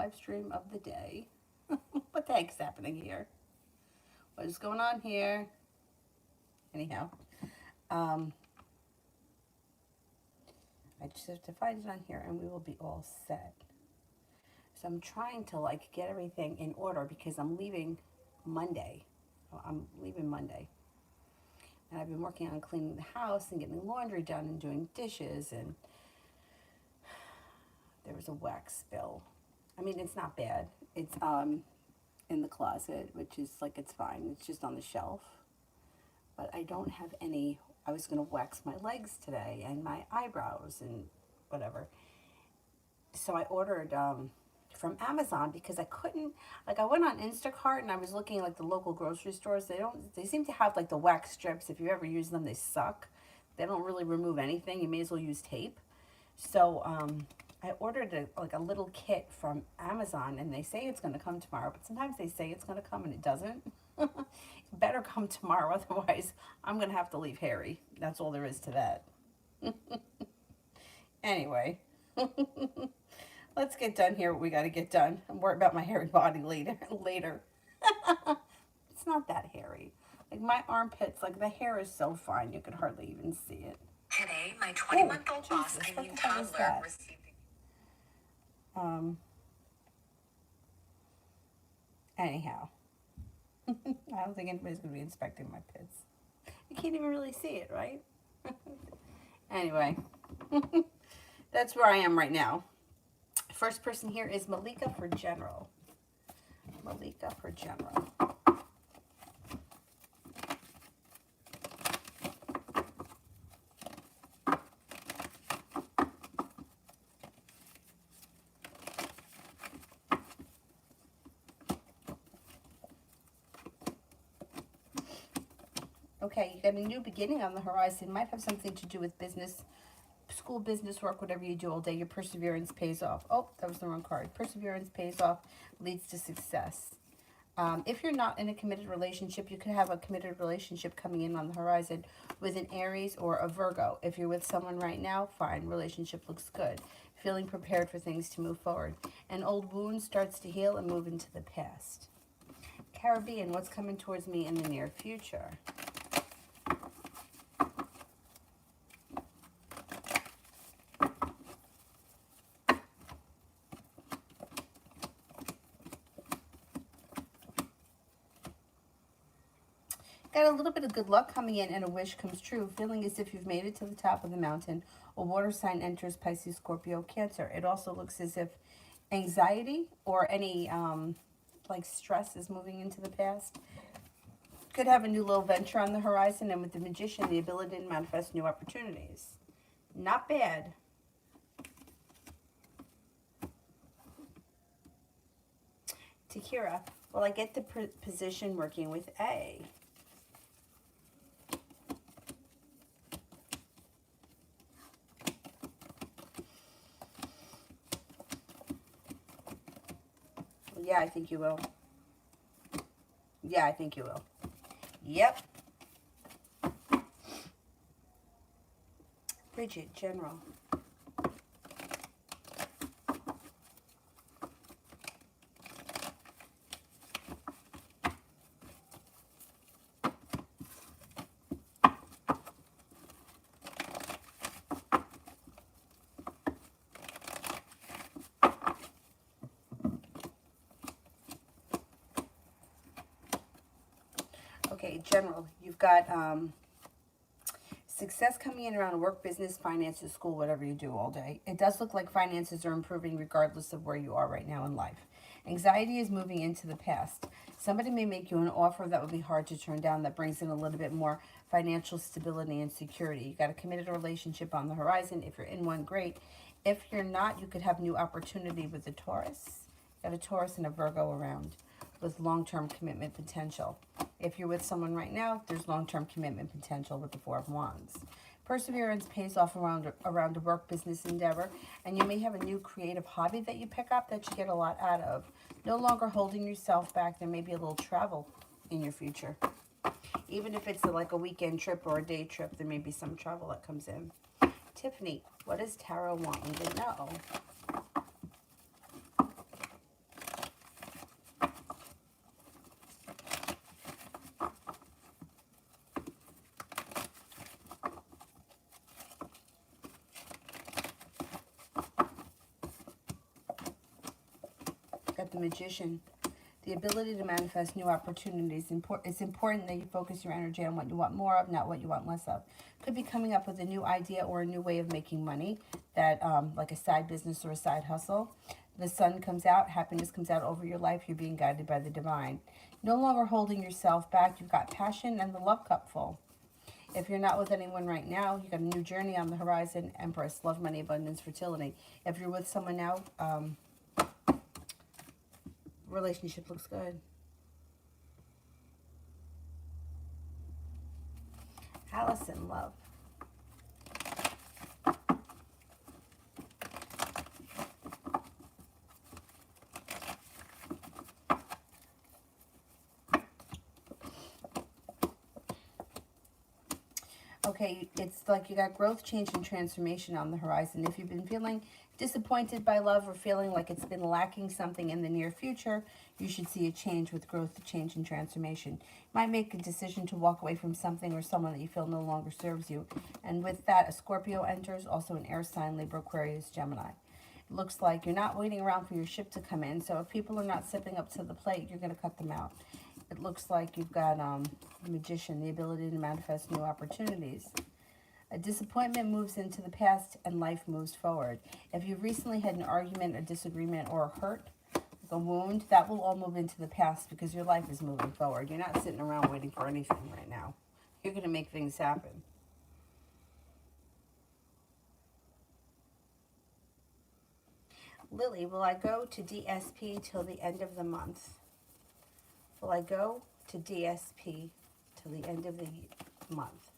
live stream of the day. What the heck's happening here? What is going on here? Anyhow, um, I just have to find it on here and we will be all set. So I'm trying to like get everything in order because I'm leaving Monday. I'm leaving Monday. And I've been working on cleaning the house and getting laundry done and doing dishes, and there was a wax spill. I mean, it's not bad. It's in the closet, which is like, it's fine. It's just on the shelf. But I don't have any. I was going to wax my legs today and my eyebrows and whatever. So I ordered from Amazon because I couldn't, like I went on Instacart and I was looking like the local grocery stores. They seem to have like the wax strips. If you ever use them, they suck. They don't really remove anything. You may as well use tape. So I ordered like a little kit from Amazon, and they say it's going to come tomorrow, but sometimes they say it's going to come and it doesn't. It better come tomorrow, otherwise I'm going to have to leave hairy. That's all there is to that. Anyway, let's get done here what we got to get done. I'm worried about my hairy body later. It's not that hairy. Like my armpits, like the hair is so fine you could hardly even see it. Today, my 20-month-old boss and new toddler received. Anyhow, I don't think anybody's going to be inspecting my pits. You can't even really see it, right? Anyway, that's where I am right now. First person here is Malika for General. Malika for General. Okay, you got a new beginning on the horizon. Might have something to do with business, school, business, work, whatever you do all day. Your perseverance pays off. Oh, that was the wrong card. Perseverance pays off, leads to success. If you're not in a committed relationship, you could have a committed relationship coming in on the horizon with an Aries or a Virgo. If you're with someone right now, fine, relationship looks good. Feeling prepared for things to move forward. An old wound starts to heal and move into the past. Caribbean, what's coming towards me in the near future? Got a little bit of good luck coming in and a wish comes true. Feeling as if you've made it to the top of the mountain. A water sign enters Pisces, Scorpio, Cancer. It also looks as if anxiety or any like stress is moving into the past. Could have a new little venture on the horizon. And with the Magician, the ability to manifest new opportunities. Not bad. Takira, well, I get the position working with A. Yeah, I think you will. Yeah, I think you will. Yep. Bridget, General. Okay, General, you've got success coming in around work, business, finances, school, whatever you do all day. It does look like finances are improving regardless of where you are right now in life. Anxiety is moving into the past. Somebody may make you an offer that would be hard to turn down that brings in a little bit more financial stability and security. You got a committed relationship on the horizon. If you're in one, great. If you're not, you could have new opportunity with a Taurus. You have a Taurus and a Virgo around with long-term commitment potential. If you're with someone right now, there's long-term commitment potential with the Four of Wands. Perseverance pays off around a work business endeavor, and you may have a new creative hobby that you pick up that you get a lot out of. No longer holding yourself back. There may be a little travel in your future. Even if it's like a weekend trip or a day trip, there may be some travel that comes in. Tiffany, what does Tarot want me to know? got the Magician. The ability to manifest new opportunities. It's important that you focus your energy on what you want more of, not what you want less of. Could be coming up with a new idea or a new way of making money, that like a side business or a side hustle. The sun comes out, happiness comes out over your life. You're being guided by the divine. No longer holding yourself back. You've got passion and the love cup full. If you're not with anyone right now, you got a new journey on the horizon. Empress, love, money, abundance, fertility. If you're with someone now, relationship looks good. Allison, love. Okay, it's like you got growth, change, and transformation on the horizon. If you've been feeling disappointed by love or feeling like it's been lacking something in the near future, you should see a change with growth, change, and transformation. You might make a decision to walk away from something or someone that you feel no longer serves you. And with that, a Scorpio enters, also an air sign, Libra, Aquarius, Gemini. It looks like you're not waiting around for your ship to come in. So if people are not stepping up to the plate, you're going to cut them out. It looks like you've got the Magician, the ability to manifest new opportunities. A disappointment moves into the past and life moves forward. If you've recently had an argument, a disagreement, or a hurt, like a wound, that will all move into the past because your life is moving forward. You're not sitting around waiting for anything right now. You're going to make things happen. Lily, will I go to DSP till the end of the month? Will I go to DSP till the end of the month?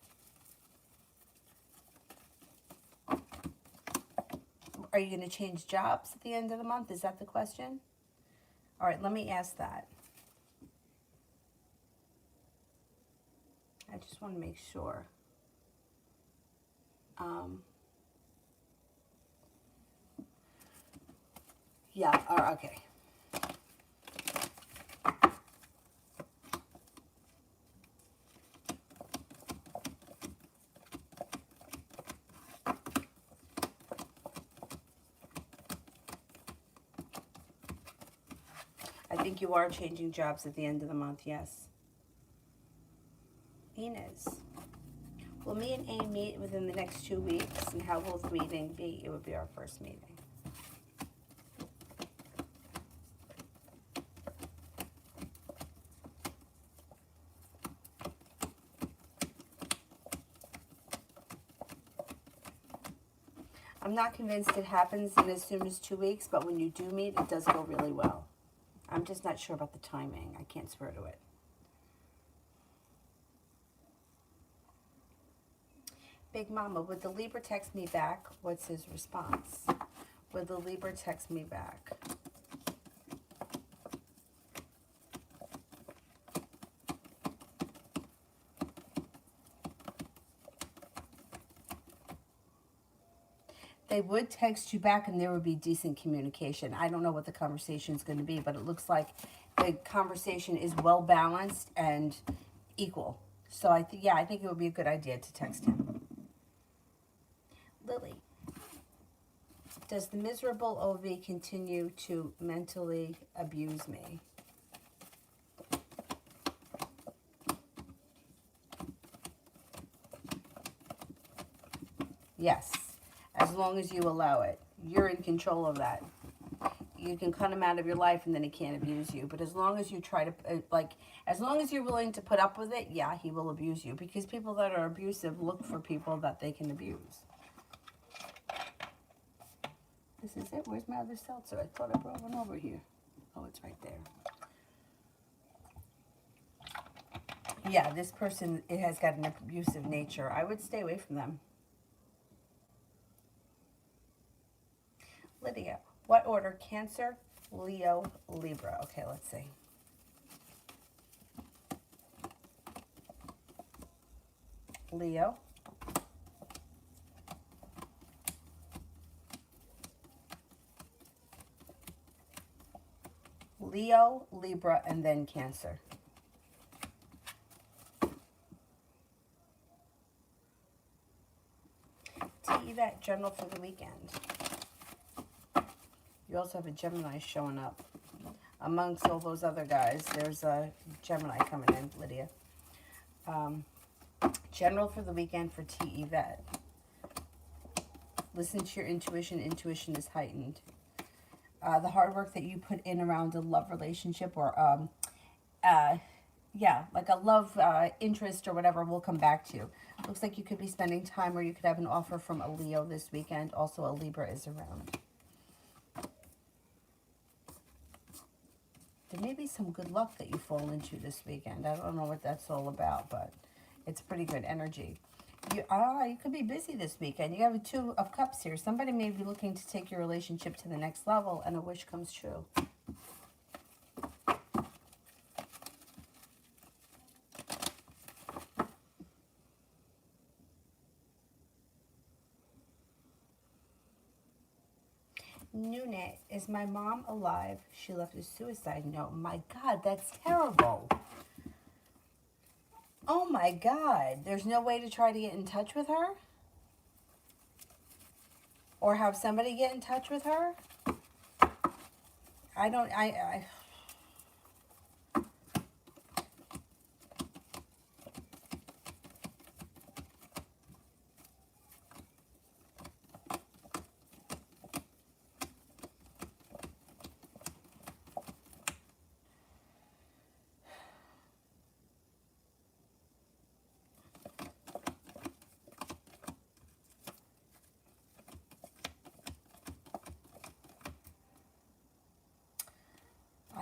Are you going to change jobs at the end of the month? Is that the question? All right, let me ask that. I just want to make sure. Yeah, okay. I think you are changing jobs at the end of the month, yes. Inez. Will me and A meet within the next 2 weeks? And how will the meeting be? It would be our first meeting. I'm not convinced it happens in as soon as 2 weeks, but when you do meet, it does go really well. I'm just not sure about the timing. I can't swear to it. Big Mama, would the Libra text me back? What's his response? Would the Libra text me back? They would text you back and there would be decent communication. I don't know what the conversation is going to be, but it looks like the conversation is well balanced and equal. So I think it would be a good idea to text him. Lily, does the miserable OV continue to mentally abuse me? Yes. As long as you allow it. You're in control of that. You can cut him out of your life and then he can't abuse you. But as long as you try to, as long as you're willing to put up with it, yeah, he will abuse you. Because people that are abusive look for people that they can abuse. This is it. Where's my other seltzer? I thought I brought one over here. Oh, it's right there. Yeah, this person, it has got an abusive nature. I would stay away from them. Lydia, what order? Cancer, Leo, Libra. Okay, let's see. Leo. Leo, Libra, and then Cancer. Yvette, general for the weekend. You also have a Gemini showing up. amongst all those other guys. There's a Gemini coming in, Lydia. General for the weekend for T. Yvette. Listen to your intuition. Intuition is heightened. The hard work that you put in around a love relationship or, yeah, like a love interest or whatever will come back to you. Looks like you could be spending time or you could have an offer from a Leo this weekend. Also, a Libra is around. There may be some good luck that you fall into this weekend. I don't know what that's all about, but it's pretty good energy. You could be busy this weekend. You have a 2 of Cups here. Somebody may be looking to take your relationship to the next level, and a wish comes true. Nunez, is my mom alive? She left a suicide note. My God, that's terrible. Oh my God, there's no way to try to get in touch with her? Or have somebody get in touch with her?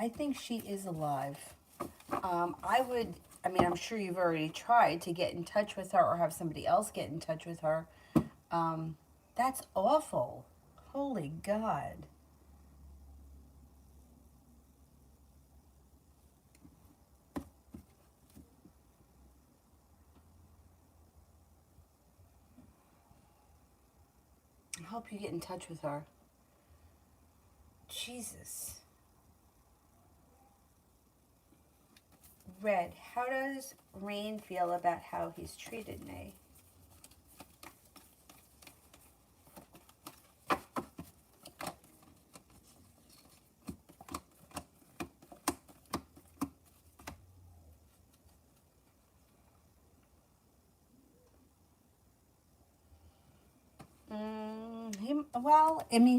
I think she is alive. I'm sure you've already tried to get in touch with her or have somebody else get in touch with her. That's awful. Holy God. I hope you get in touch with her. Jesus. Red, how does Rain feel about how he's treated me?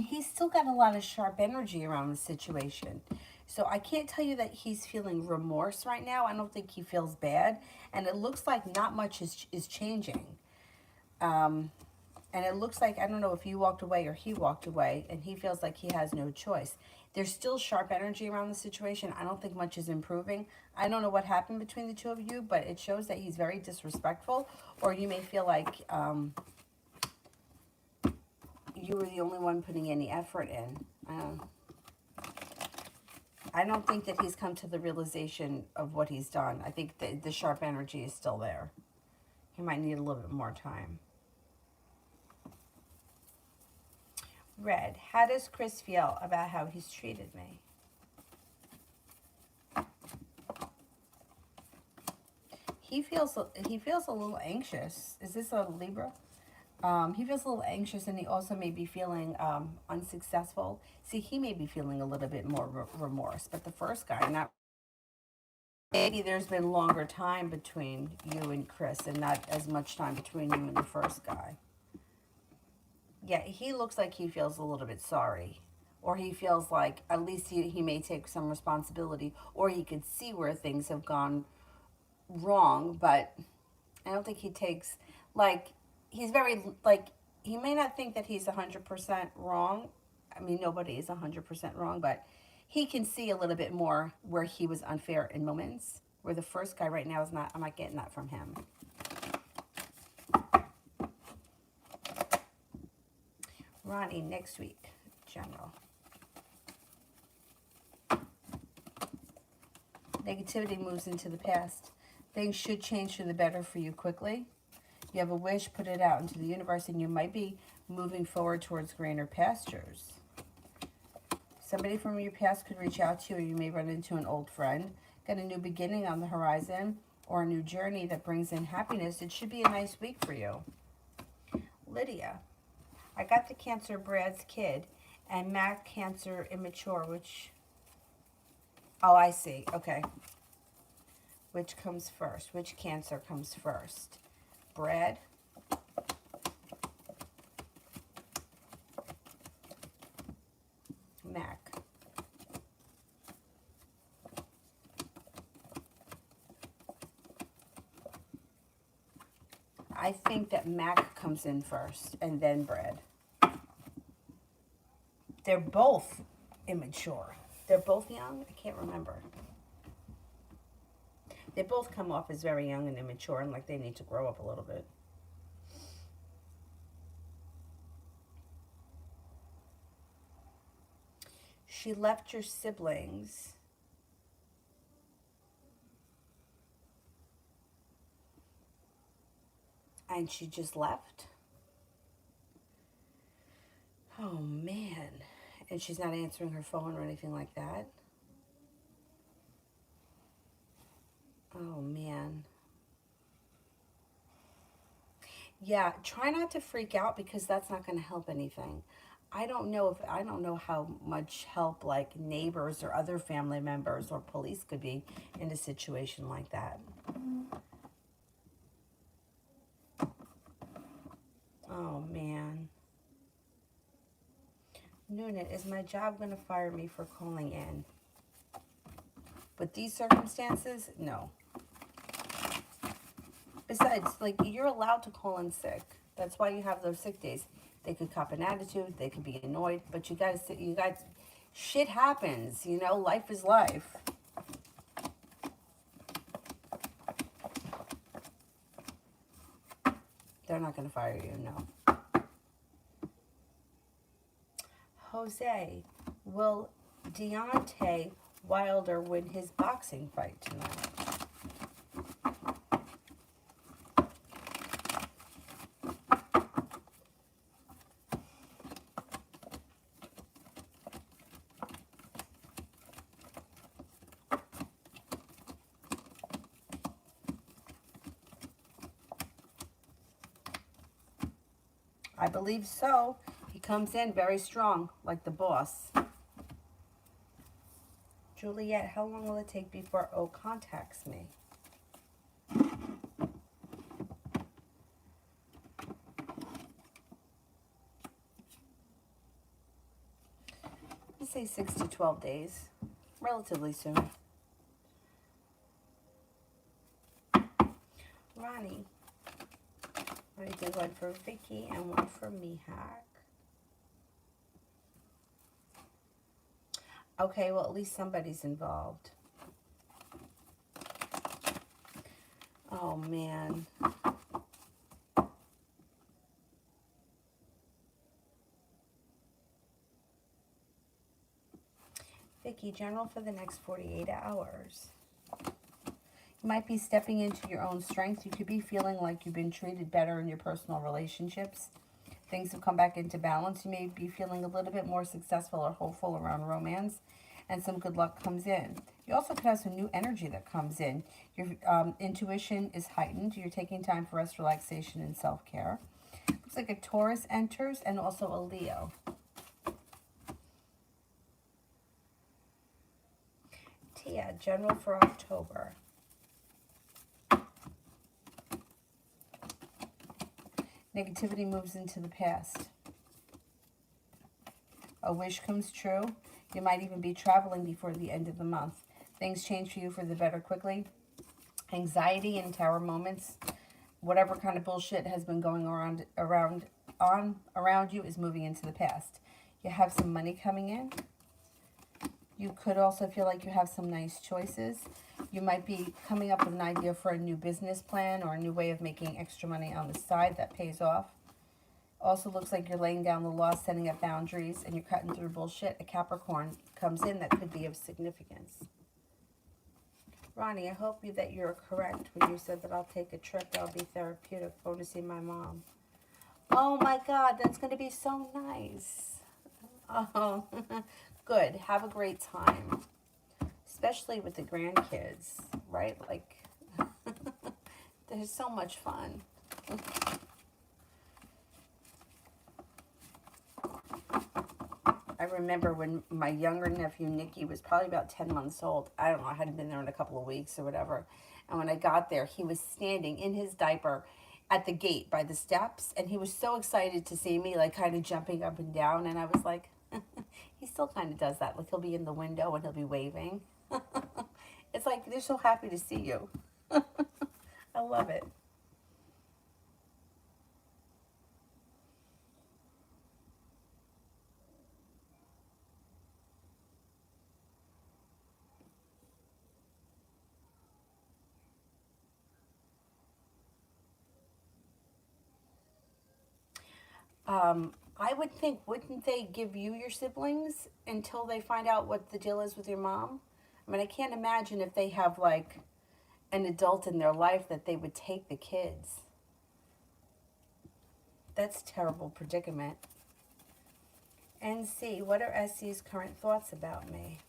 He's still got a lot of sharp energy around the situation. So I can't tell you that he's feeling remorse right now. I don't think he feels bad. And it looks like not much is changing. And it looks like, I don't know if you walked away or he walked away, and he feels like he has no choice. There's still sharp energy around the situation. I don't think much is improving. I don't know what happened between the two of you, but it shows that he's very disrespectful, or you may feel like you were the only one putting any effort in. I don't think that he's come to the realization of what he's done. I think that the sharp energy is still there. He might need a little bit more time. Red, how does Chris feel about how he's treated me? He feels a little anxious. Is this a Libra? He feels a little anxious, and he also may be feeling unsuccessful. See, he may be feeling a little bit more remorse, but the first guy, not. Maybe there's been longer time between you and Chris, and not as much time between you and the first guy. Yeah, he looks like he feels a little bit sorry, or he feels like at least he may take some responsibility, or he could see where things have gone wrong, but I don't think he takes, like, he's very, like, he may not think that he's 100% wrong. I mean, nobody is 100% wrong, but he can see a little bit more where he was unfair in moments, where the first guy right now is not. I'm not getting that from him. Ronnie, next week, General. Negativity moves into the past. Things should change for the better for you quickly. You have a wish, put it out into the universe, and you might be moving forward towards greener pastures. Somebody from your past could reach out to you, or you may run into an old friend. Got a new beginning on the horizon, or a new journey that brings in happiness. It should be a nice week for you. Lydia, I got the Cancer Brad's kid, and Mac Cancer Immature, which Oh, I see. Okay. Which comes first? Which Cancer comes first? Bread? Mac? I think that Mac comes in first and then bread. They're both immature. They're both young? I can't remember. They both come off as very young and immature and like they need to grow up a little bit. She left your siblings. And she just left? Oh, man. And she's not answering her phone or anything like that? Oh, man. Yeah, try not to freak out because that's not going to help anything. I don't know how much help like neighbors or other family members or police could be in a situation like that. Oh, man. Noonan, is my job going to fire me for calling in? With these circumstances, no. Besides, like, you're allowed to call in sick. That's why you have those sick days. They could cop an attitude, they could be annoyed, but shit happens, you know, life is life. They're not going to fire you, no. Jose, will Deontay Wilder win his boxing fight tonight? I believe so. He comes in very strong, like the boss. Juliet, how long will it take before O contacts me? Let's say 6 to 12 days. Relatively soon. Ronnie. I did one for Vicky and one for Mihak. Okay, well, at least somebody's involved. Oh, man. Vicky, general for the next 48 hours. You might be stepping into your own strength. You could be feeling like you've been treated better in your personal relationships. Things have come back into balance. You may be feeling a little bit more successful or hopeful around romance, and some good luck comes in. You also could have some new energy that comes in. Your intuition is heightened. You're taking time for rest, relaxation, and self-care. Looks like a Taurus enters and also a Leo. Tia, general for October. Negativity moves into the past. A wish comes true. You might even be traveling before the end of the month. Things change for you for the better quickly. Anxiety and tower moments. Whatever kind of bullshit has been going around you is moving into the past. You have some money coming in. You could also feel like you have some nice choices. You might be coming up with an idea for a new business plan or a new way of making extra money on the side that pays off. Also looks like you're laying down the law, setting up boundaries, and you're cutting through bullshit. A Capricorn comes in that could be of significance. Ronnie, I hope that you're correct when you said that I'll take a trip. That'll be therapeutic. Going to see my mom. Oh my God, that's going to be so nice. Oh, good. Have a great time. Especially with the grandkids, right? Like, they're so much fun. I remember when my younger nephew, Nicky, was probably about 10 months old. I don't know, I hadn't been there in a couple of weeks or whatever. And when I got there, he was standing in his diaper at the gate by the steps. And he was so excited to see me, like kind of jumping up and down. And I was like, he still kind of does that. Like he'll be in the window and he'll be waving. It's like they're so happy to see you. I love it. I would think, wouldn't they give you your siblings until they find out what the deal is with your mom? I mean, I can't imagine if they have like an adult in their life that they would take the kids. That's a terrible predicament. And C, what are SC's current thoughts about me?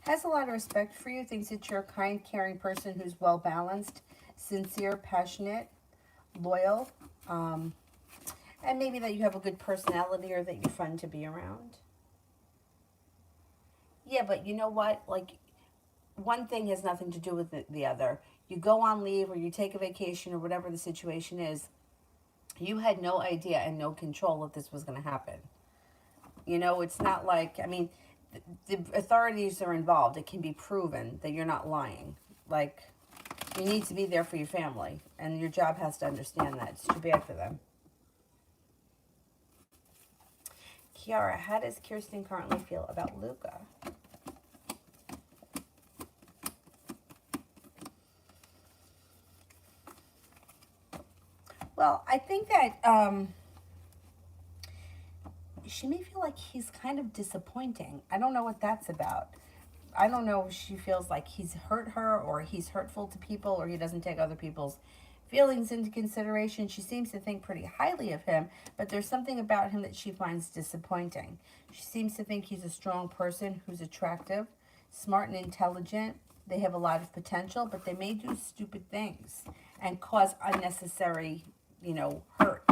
Has a lot of respect for you, thinks that you're a kind, caring person who's well-balanced, sincere, passionate, loyal, and maybe that you have a good personality or that you're fun to be around. Yeah, but you know what? Like, one thing has nothing to do with the other. You go on leave or you take a vacation or whatever the situation is, you had no idea and no control if this was going to happen. You know, it's not like, I mean, the authorities are involved. It can be proven that you're not lying. Like, you need to be there for your family, and your job has to understand that. It's too bad for them. Kiara, how does Kirsten currently feel about Luca? Well, I think that she may feel like he's kind of disappointing. I don't know what that's about. I don't know if she feels like he's hurt her or he's hurtful to people or he doesn't take other people's feelings into consideration. She seems to think pretty highly of him, but there's something about him that she finds disappointing. She seems to think he's a strong person who's attractive, smart and intelligent. They have a lot of potential, but they may do stupid things and cause unnecessary, hurt.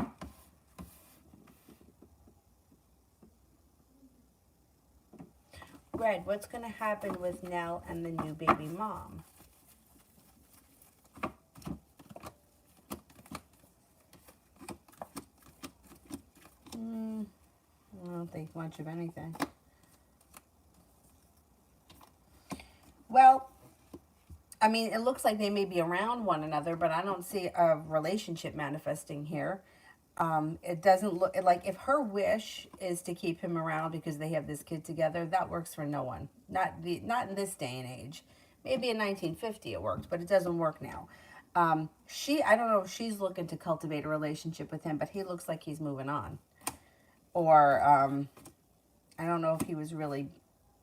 Red, what's going to happen with Nell and the new baby mom? I don't think much of anything. Well, I mean, it looks like they may be around one another, but I don't see a relationship manifesting here. It doesn't look like if her wish is to keep him around because they have this kid together, that works for no one. Not in this day and age. Maybe in 1950 it worked, but it doesn't work now. I don't know if she's looking to cultivate a relationship with him, but he looks like he's moving on. Or I don't know if he was really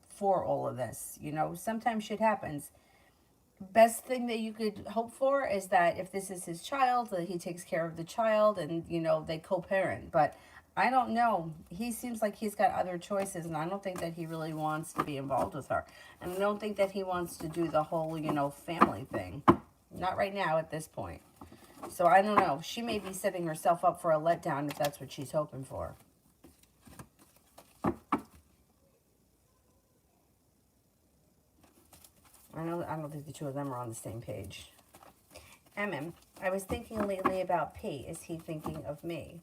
for all of this. Sometimes shit happens. Best thing that you could hope for is that if this is his child, that he takes care of the child and, they co-parent. But I don't know. He seems like he's got other choices, and I don't think that he really wants to be involved with her. And I don't think that he wants to do the whole, family thing. Not right now at this point. So I don't know. She may be setting herself up for a letdown if that's what she's hoping for. I don't think the two of them are on the same page. I was thinking lately about P. Is he thinking of me?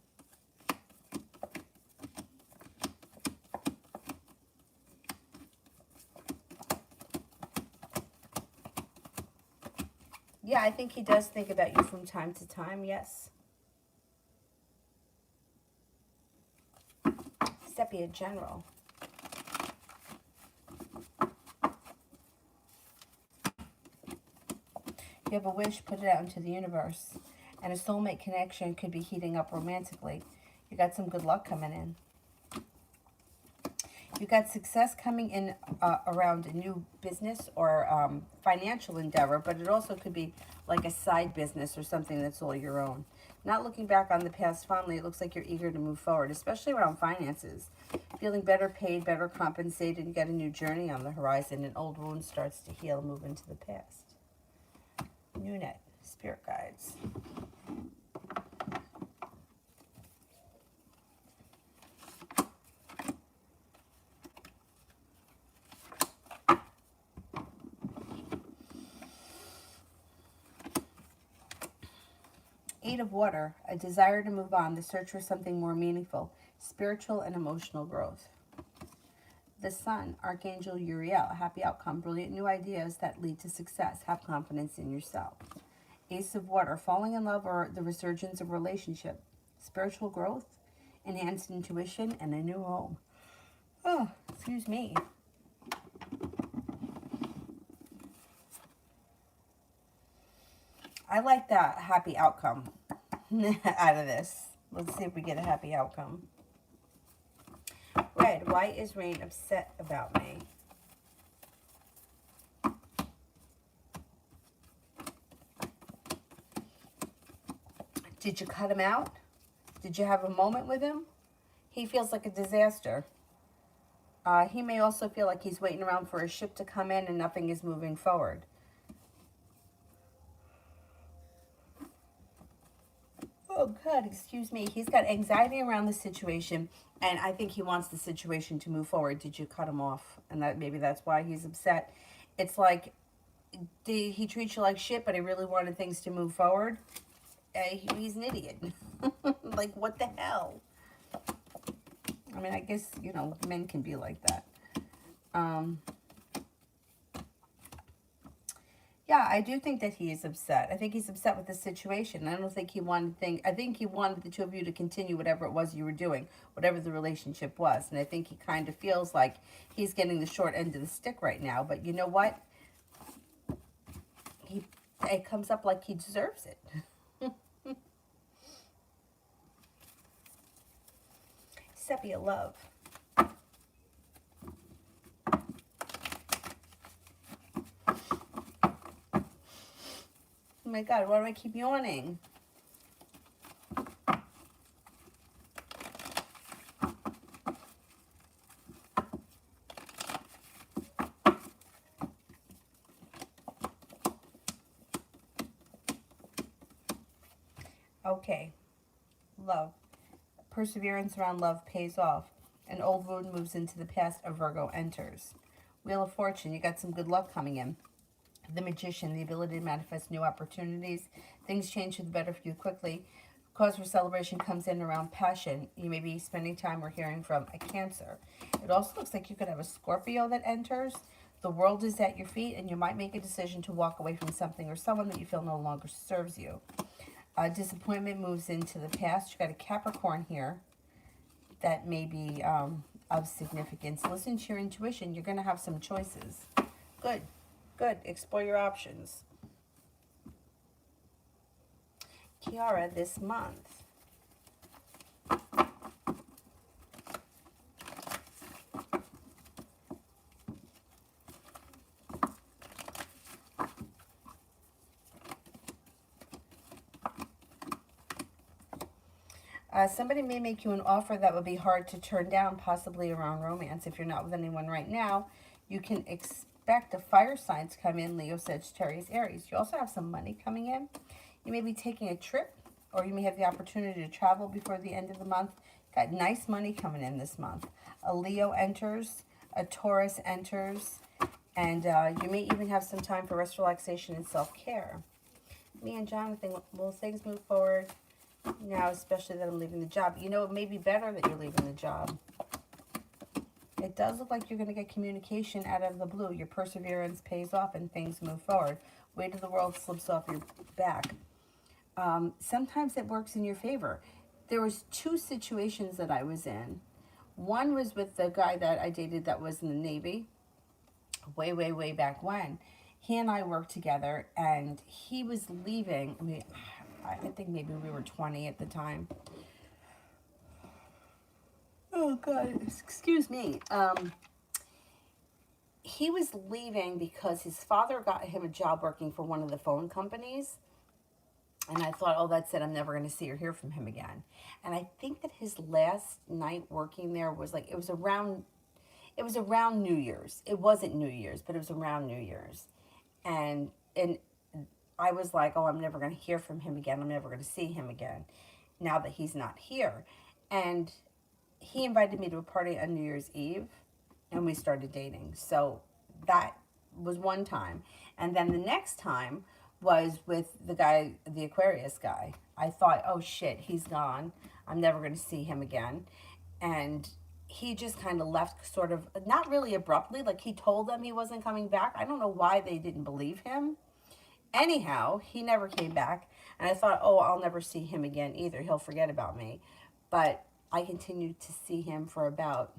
Yeah, I think he does think about you from time to time, yes. Sepia General. You have a wish, put it out into the universe. And a soulmate connection could be heating up romantically. You got some good luck coming in. You got success coming in around a new business or financial endeavor, but it also could be like a side business or something that's all your own. Not looking back on the past fondly, it looks like you're eager to move forward, especially around finances. Feeling better paid, better compensated, you got a new journey on the horizon. An old wound starts to heal, move into the past. New net, spirit guides. Eight of Water, a desire to move on, the search for something more meaningful, spiritual and emotional growth. The Sun, Archangel Uriel, happy outcome, brilliant new ideas that lead to success, have confidence in yourself. Ace of Water, falling in love or the resurgence of relationship, spiritual growth, enhanced intuition, and a new home. Oh, excuse me. I like that happy outcome out of this. Let's see if we get a happy outcome. Red, why is Rain upset about me? Did you cut him out? Did you have a moment with him? He feels like a disaster. He may also feel like he's waiting around for a ship to come in and nothing is moving forward. Oh, God, excuse me. He's got anxiety around the situation, and I think he wants the situation to move forward. Did you cut him off? And that maybe that's why he's upset. It's like, did he treat you like shit, but he really wanted things to move forward? He's an idiot. Like, what the hell? I mean, I guess, you know, men can be like that. Yeah, I do think that he is upset. I think he's upset with the situation. I don't think he wanted I think he wanted the two of you to continue whatever it was you were doing, whatever the relationship was. And I think he kind of feels like he's getting the short end of the stick right now. But you know what? It comes up like he deserves it. Sepia love. Oh my God, why do I keep yawning? Okay, love. Perseverance around love pays off. An old wound moves into the past, a Virgo enters. Wheel of Fortune, you got some good luck coming in. The Magician, the ability to manifest new opportunities. Things change for the better for you quickly. Cause for celebration comes in around passion. You may be spending time or hearing from a Cancer. It also looks like you could have a Scorpio that enters. The world is at your feet, and you might make a decision to walk away from something or someone that you feel no longer serves you. Disappointment moves into the past. You got a Capricorn here that may be of significance. Listen to your intuition. You're going to have some choices. Good. Good. Explore your options. Kiara this month. Somebody may make you an offer that would be hard to turn down, possibly around romance. If you're not with anyone right now, you can expect a fire sign to come in, Leo, Sagittarius, Aries. You also have some money coming in. You may be taking a trip, or you may have the opportunity to travel before the end of the month. Got nice money coming in this month. A Leo enters, a Taurus enters, and you may even have some time for rest, relaxation, and self-care. Me and Jonathan, will things move forward now, especially that I'm leaving the job? You know, it may be better that you're leaving the job. It does look like you're going to get communication out of the blue. Your perseverance pays off and things move forward. Weight of the world slips off your back. Sometimes it works in your favor. There was two situations that I was in. One was with the guy that I dated that was in the Navy way, way, way back when. He and I worked together, and he was leaving. I mean, I think maybe we were 20 at the time. Oh, God. Excuse me. He was leaving because his father got him a job working for one of the phone companies. And I thought, oh, that's it. I'm never going to see or hear from him again. And I think that his last night working there was like, it was around New Year's. It wasn't New Year's, but it was around New Year's. And I was like, oh, I'm never going to hear from him again. I'm never going to see him again now that he's not here. And he invited me to a party on New Year's Eve, and we started dating. So that was one time. And then the next time was with the guy, the Aquarius guy. I thought, oh shit, he's gone. I'm never going to see him again. And he just kind of left, sort of, not really abruptly. Like, he told them he wasn't coming back. I don't know why they didn't believe him. Anyhow, he never came back. And I thought, oh, I'll never see him again either. He'll forget about me. But I continued to see him for about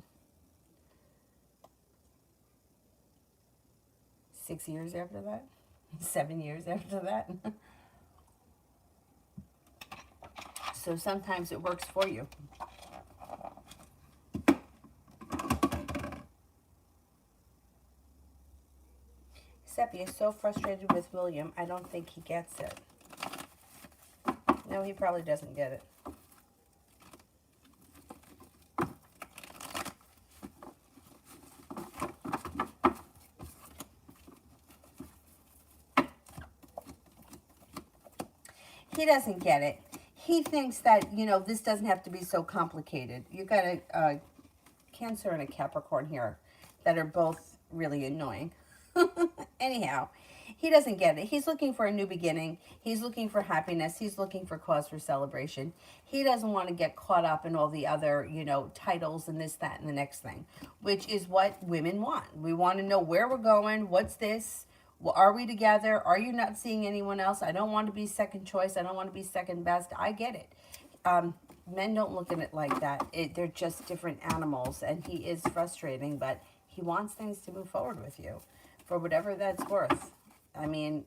6 years after that. 7 years after that. So sometimes it works for you. Seppi is so frustrated with William, I don't think he gets it. No, he probably doesn't get it. He doesn't get it. He thinks that, you know, this doesn't have to be so complicated. You got a Cancer and a Capricorn here that are both really annoying. Anyhow, he doesn't get it. He's looking for a new beginning. He's looking for happiness. He's looking for cause for celebration. He doesn't want to get caught up in all the other, you know, titles and this, that, and the next thing, which is what women want. We want to know where we're going. What's this? Well, are we together? Are you not seeing anyone else? I don't want to be second choice. I don't want to be second best. I get it. Men don't look at it like that. They're just different animals, and he is frustrating, but he wants things to move forward with you for whatever that's worth. I mean,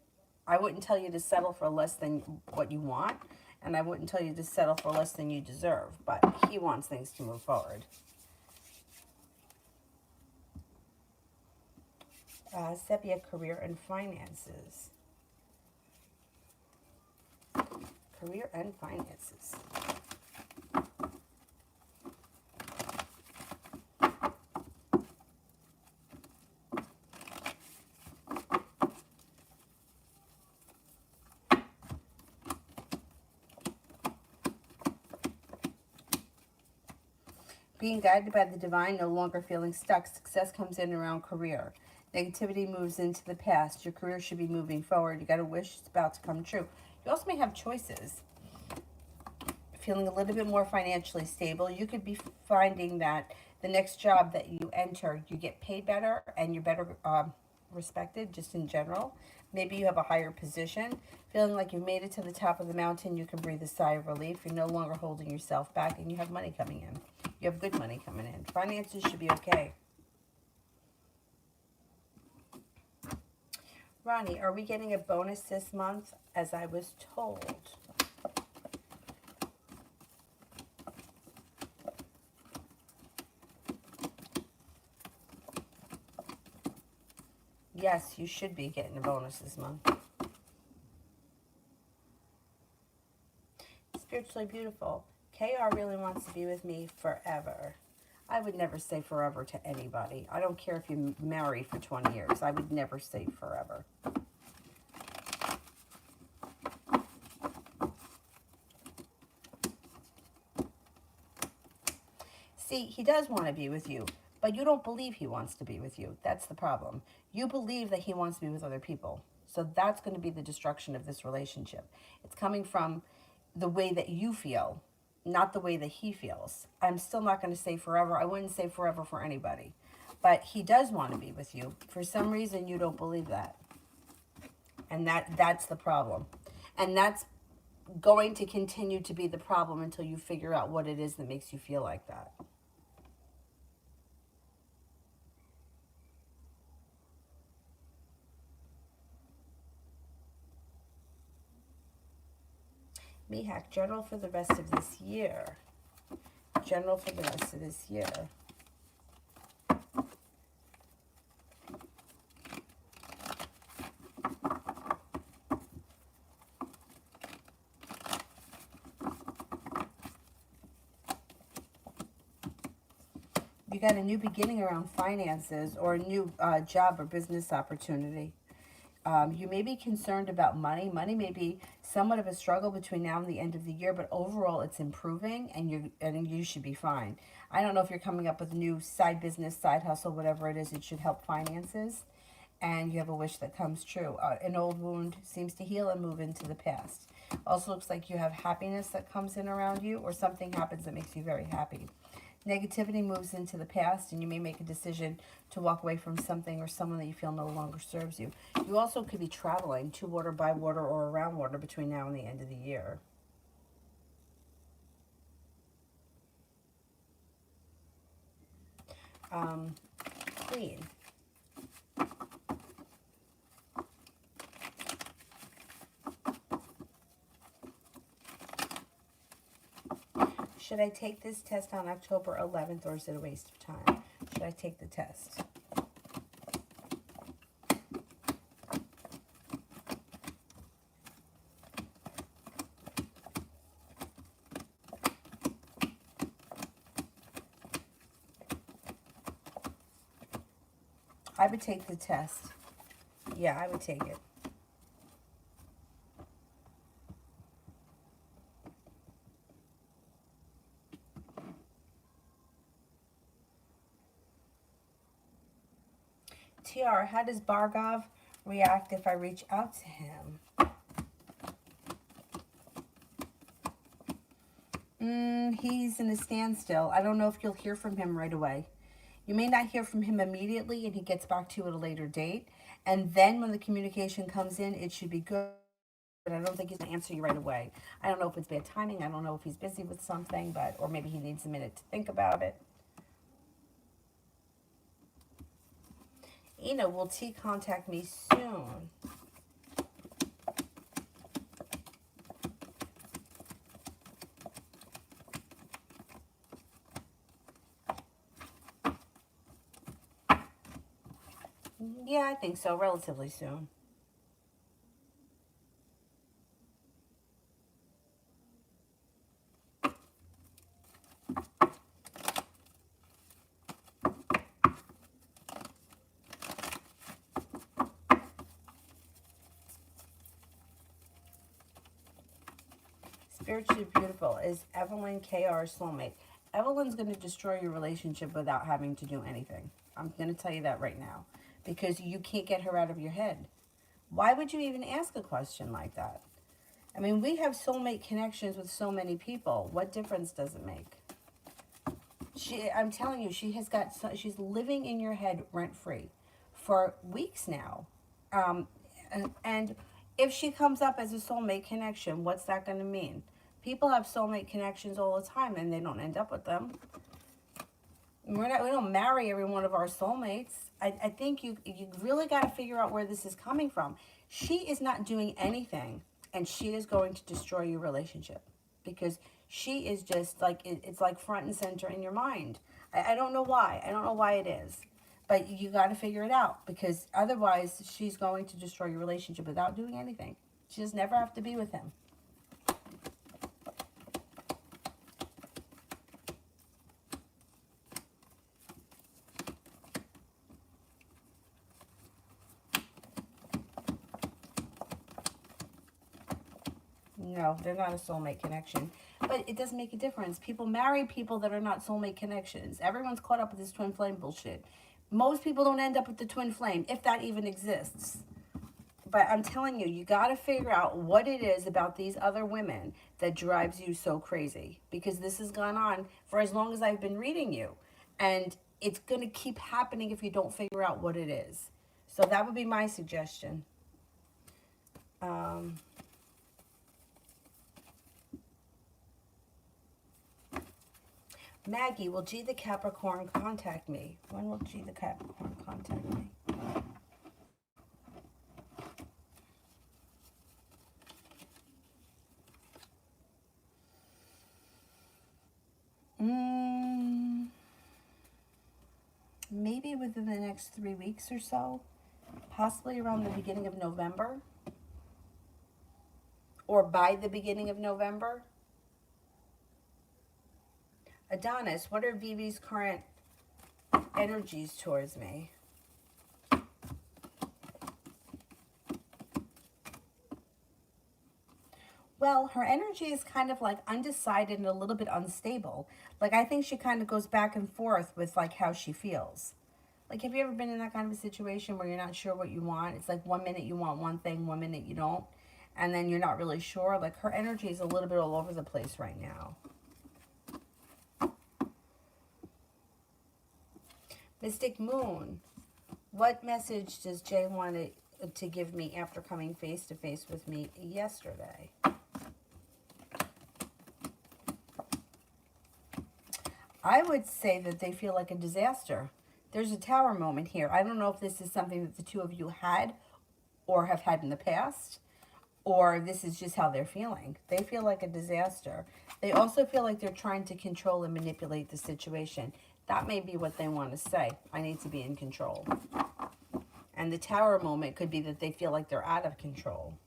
I wouldn't tell you to settle for less than what you want, and I wouldn't tell you to settle for less than you deserve, but he wants things to move forward. Sepia, career and finances. Career and finances. Being guided by the divine, no longer feeling stuck. Success comes in around career. Negativity moves into the past. Your career should be moving forward. You got a wish, it's about to come true. You also may have choices. Feeling a little bit more financially stable. You could be finding that the next job that you enter, you get paid better and you're better respected just in general. Maybe you have a higher position. Feeling like you've made it to the top of the mountain, you can breathe a sigh of relief. You're no longer holding yourself back and you have money coming in. You have good money coming in. Finances should be okay. Ronnie, are we getting a bonus this month? As I was told. Yes, you should be getting a bonus this month. Spiritually beautiful. KR really wants to be with me forever. I would never say forever to anybody. I don't care if you marry for 20 years. I would never say forever. See, he does want to be with you, but you don't believe he wants to be with you. That's the problem. You believe that he wants to be with other people. So that's going to be the destruction of this relationship. It's coming from the way that you feel, not the way that he feels. I'm still not going to say forever. I wouldn't say forever for anybody. But he does want to be with you. For some reason, you don't believe that. And that's the problem. And that's going to continue to be the problem until you figure out what it is that makes you feel like that. Mihak, journal for the rest of this year. general for the rest of this year. You got a new beginning around finances or a new job or business opportunity. You may be concerned about money. Money may be somewhat of a struggle between now and the end of the year, but overall it's improving and you should be fine. I don't know if you're coming up with a new side business, side hustle, whatever it is, it should help finances. And you have a wish that comes true. An old wound seems to heal and move into the past. Also looks like you have happiness that comes in around you, or something happens that makes you very happy. Negativity moves into the past, and you may make a decision to walk away from something or someone that you feel no longer serves you. You also could be traveling to water, by water, or around water between now and the end of the year. Queen. Should I take this test on October 11th, or is it a waste of time? Should I take the test? I would take the test. Yeah, I would take it. TR, how does Bargov react if I reach out to him? He's in a standstill. I don't know if you'll hear from him right away. You may not hear from him immediately, and he gets back to you at a later date. And then when the communication comes in, it should be good. But I don't think he's going to answer you right away. I don't know if it's bad timing. I don't know if he's busy with something, or maybe he needs a minute to think about it. Ina, will T contact me soon? Yeah, I think so, relatively soon. Spiritually beautiful. Is Evelyn KR's soulmate? Evelyn's going to destroy your relationship without having to do anything. I'm going to tell you that right now. Because you can't get her out of your head. Why would you even ask a question like that? I mean, we have soulmate connections with so many people. What difference does it make? I'm telling you, she's living in your head rent-free for weeks now. And if she comes up as a soulmate connection, what's that going to mean? People have soulmate connections all the time, and they don't end up with them. We don't marry every one of our soulmates. I think you really got to figure out where this is coming from. She is not doing anything, and she is going to destroy your relationship because she is just like, it's like front and center in your mind. I don't know why. I don't know why it is. But you got to figure it out because otherwise she's going to destroy your relationship without doing anything. She just never have to be with him. No, they're not a soulmate connection. But it doesn't make a difference. People marry people that are not soulmate connections. Everyone's caught up with this twin flame bullshit. Most people don't end up with the twin flame, if that even exists. But I'm telling you, you got to figure out what it is about these other women that drives you so crazy. Because this has gone on for as long as I've been reading you. And it's going to keep happening if you don't figure out what it is. So that would be my suggestion. Maggie, will G the Capricorn contact me? When will G the Capricorn contact me? within the next 3 weeks or so, possibly around the beginning of November, or by the beginning of November. Adonis, what are Vivi's current energies towards me? Well, her energy is kind of like undecided and a little bit unstable. Like, I think she kind of goes back and forth with like how she feels. Like, have you ever been in that kind of a situation where you're not sure what you want? It's like 1 minute you want one thing, 1 minute you don't, and then you're not really sure. Like, her energy is a little bit all over the place right now. Mystic Moon, what message does Jay want to give me after coming face to face with me yesterday? I would say that they feel like a disaster. There's a tower moment here. I don't know if this is something that the two of you had or have had in the past, or this is just how they're feeling. They feel like a disaster. They also feel like they're trying to control and manipulate the situation. That may be what they want to say. I need to be in control. And the tower moment could be that they feel like they're out of control.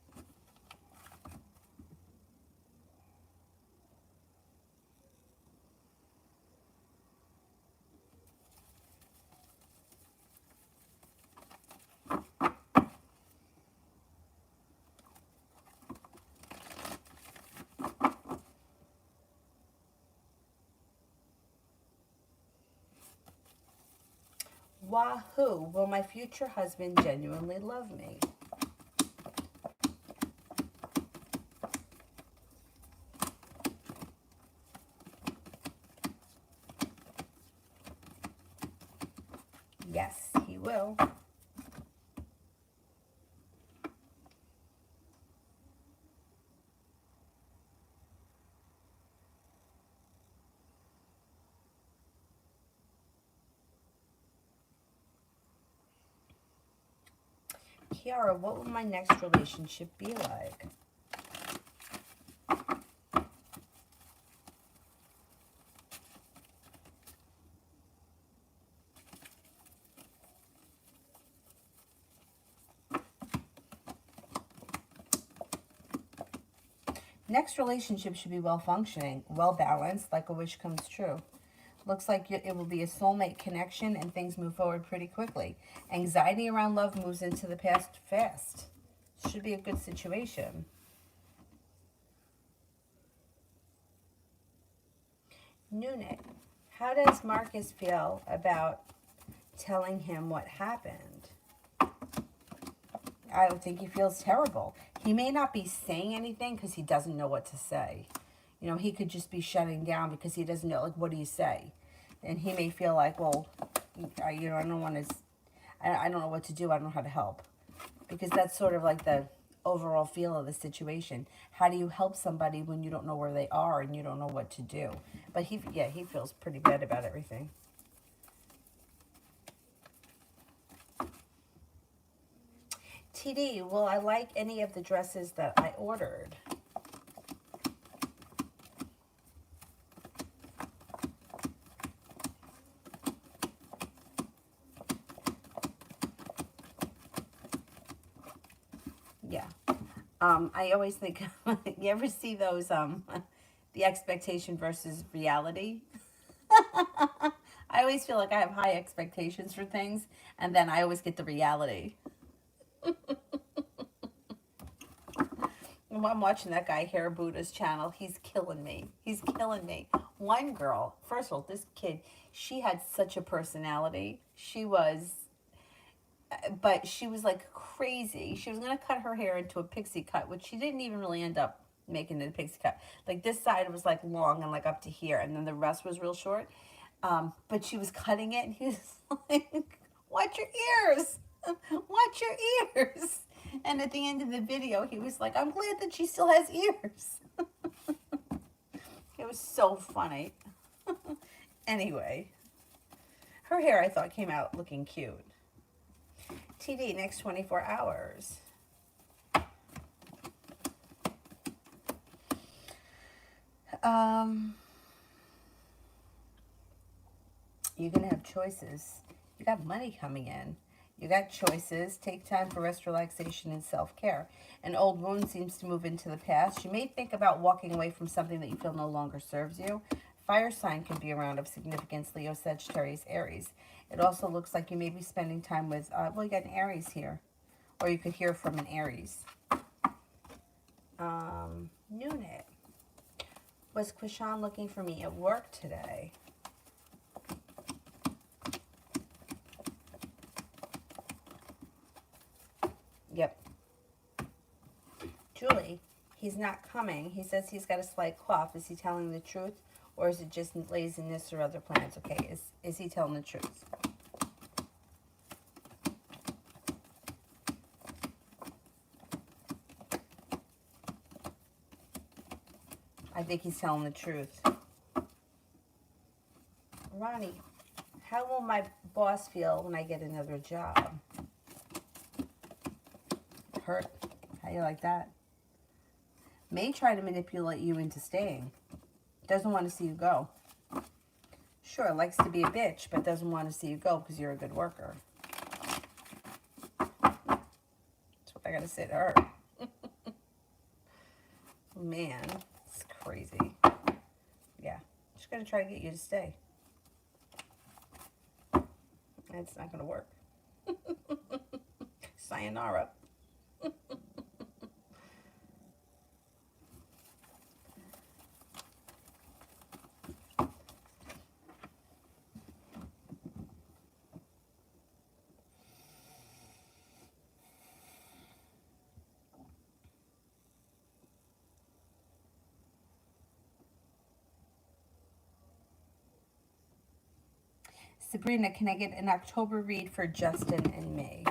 Wahoo! Will my future husband genuinely love me? Yes, he will. Kiara, what will my next relationship be like? Next relationship should be well functioning, well balanced, like a wish comes true. Looks like it will be a soulmate connection and things move forward pretty quickly. Anxiety around love moves into the past fast. Should be a good situation. Nunit, how does Marcus feel about telling him what happened? I would think he feels terrible. He may not be saying anything because he doesn't know what to say. You know, he could just be shutting down because he doesn't know, like, what do you say? And he may feel like, well, I don't want to, I don't know what to do. I don't know how to help. Because that's sort of like the overall feel of the situation. How do you help somebody when you don't know where they are and you don't know what to do? But he feels pretty bad about everything. TD, will I like any of the dresses that I ordered? Yeah. I always think, you ever see those, the expectation versus reality? I always feel like I have high expectations for things, and then I always get the reality. I'm watching that guy, Hair Buddha's channel. He's killing me. He's killing me. One girl, first of all, this kid, she had such a personality. But she was like crazy. She was going to cut her hair into a pixie cut, which she didn't even really end up making it a pixie cut. Like, this side was like long and like up to here, and then the rest was real short. But she was cutting it, and he was like, watch your ears. Watch your ears. And at the end of the video, he was like, I'm glad that she still has ears. It was so funny. Anyway, her hair, I thought, came out looking cute. TD, next 24 hours. You're going to have choices. You got money coming in. You got choices. Take time for rest, relaxation, and self-care. An old wound seems to move into the past. You may think about walking away from something that you feel no longer serves you. Fire sign can be around of significance, Leo, Sagittarius, Aries. It also looks like you may be spending time with, well, you got an Aries here. Or you could hear from an Aries. Unit. Was Krishan looking for me at work today? Yep. Julie, he's not coming. He says he's got a slight cough. Is he telling the truth? Or is it just laziness or other plans? Okay, is he telling the truth? I think he's telling the truth. Ronnie, how will my boss feel when I get another job? Hurt. How you like that? May try to manipulate you into staying. Doesn't want to see you go. Sure, likes to be a bitch, but doesn't want to see you go because you're a good worker. That's what I gotta say to her. Man, it's crazy. Yeah, just gonna try to get you to stay. It's not gonna work. Sayonara. Sabrina, can I get an October read for Justin and May?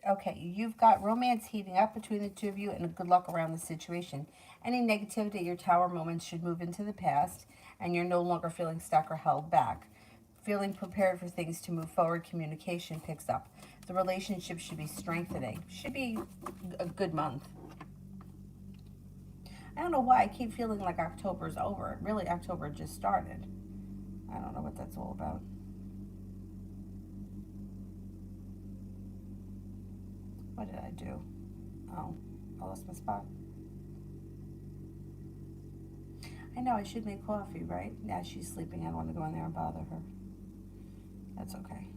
Okay, you've got romance heating up between the two of you and a good luck around the situation. Any negativity, your tower moments should move into the past and you're no longer feeling stuck or held back. Feeling prepared for things to move forward, communication picks up. The relationship should be strengthening. Should be a good month. I don't know why I keep feeling like October's over. Really, October just started. I don't know what that's all about. What did I do? Oh, I lost my spot. I know I should make coffee, right? Now she's sleeping. I don't want to go in there and bother her. That's okay.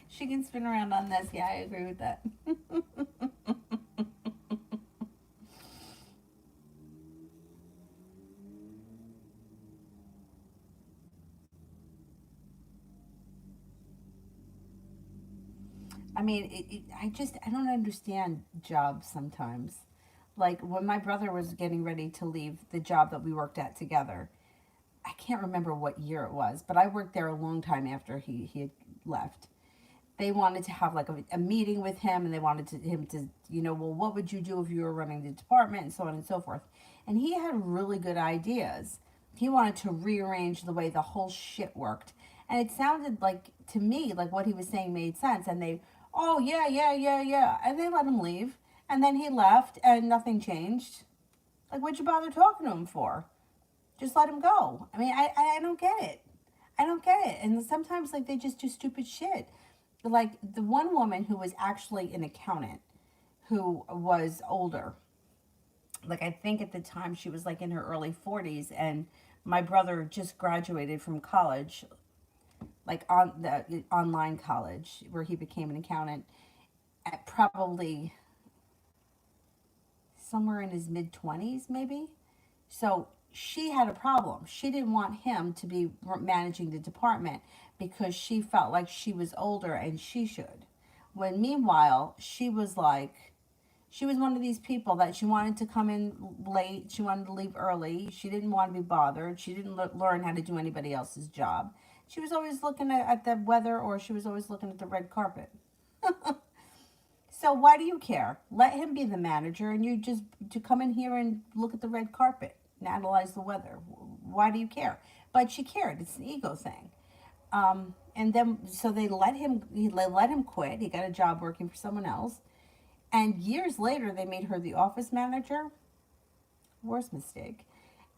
She can spin around on this. Yeah, I agree with that. I mean, I don't understand jobs sometimes. Like when my brother was getting ready to leave the job that we worked at together, I can't remember what year it was, but I worked there a long time after he had left. They wanted to have like a meeting with him and they wanted him to, well, what would you do if you were running the department and so on and so forth. And he had really good ideas. He wanted to rearrange the way the whole shit worked. And it sounded like, to me, like what he was saying made sense. And they, oh, yeah, yeah, yeah, yeah. And they let him leave. And then he left and nothing changed. Like, what'd you bother talking to him for? Just let him go. I mean, I don't get it. I don't get it. And sometimes, like, they just do stupid shit. Like, the one woman who was actually an accountant who was older. Like, I think at the time she was, like, in her early 40s. And my brother just graduated from college, like, on the online college, where he became an accountant at probably somewhere in his mid-20s, maybe. So she had a problem. She didn't want him to be managing the department because she felt like she was older and she should. When meanwhile, she was like, She was one of these people that she wanted to come in late. She wanted to leave early. She didn't want to be bothered. She didn't learn how to do anybody else's job. She was always looking at the weather, or she was always looking at the red carpet. So why do you care? Let him be the manager, and you just to come in here and look at the red carpet and analyze the weather. Why do you care? But she cared. It's an ego thing. And then so they let him. They let him quit. He got a job working for someone else. And years later, they made her the office manager. Worst mistake.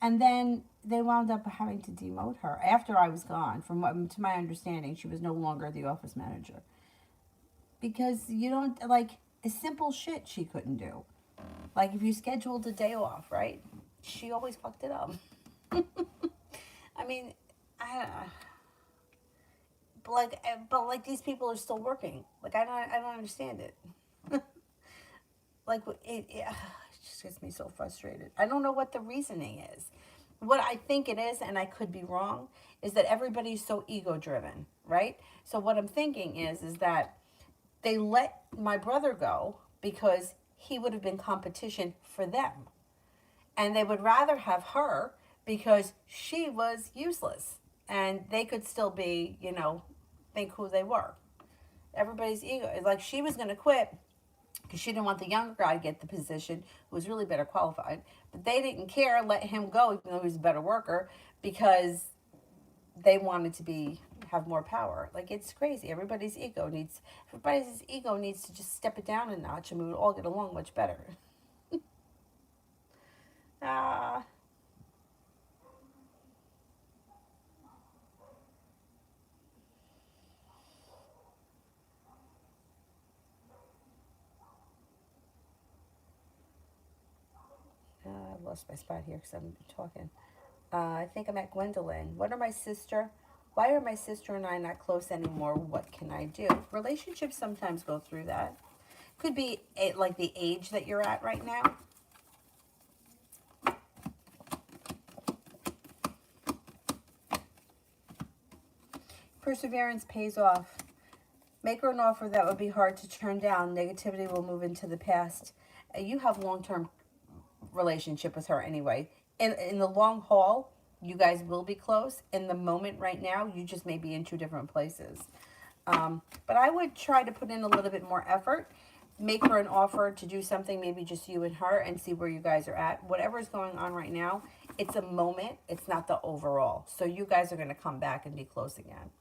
And then they wound up having to demote her after I was gone. From what, to my understanding, she was no longer the office manager. Because you don't, like, a simple shit she couldn't do. Like, if you scheduled a day off, right? She always fucked it up. I mean, but like these people are still working. Like, I don't understand it. Like, it just gets me so frustrated. I don't know what the reasoning is. What I think it is, and I could be wrong, is that everybody's so ego driven, right? So what I'm thinking is that they let my brother go because he would have been competition for them. And they would rather have her because she was useless. And they could still be, think who they were. Everybody's ego. Like, she was going to quit because she didn't want the younger guy to get the position who was really better qualified. But they didn't care, let him go, even though he was a better worker, because they wanted to have more power. Like, it's crazy. Everybody's ego needs to just step it down a notch, and we would all get along much better. Ah. I lost my spot here because I'm talking. I think I'm at Gwendolyn. Why are my sister and I not close anymore? What can I do? Relationships sometimes go through that. Could be like the age that you're at right now. Perseverance pays off. Make her an offer that would be hard to turn down. Negativity will move into the past. You have long-term relationship with her anyway. In the long haul, you guys will be close. In the moment right now, you just may be in two different places. But I would try to put in a little bit more effort. Make her an offer to do something, maybe just you and her, and see where you guys are at. Whatever's going on right now, it's a moment. It's not the overall. So you guys are going to come back and be close again.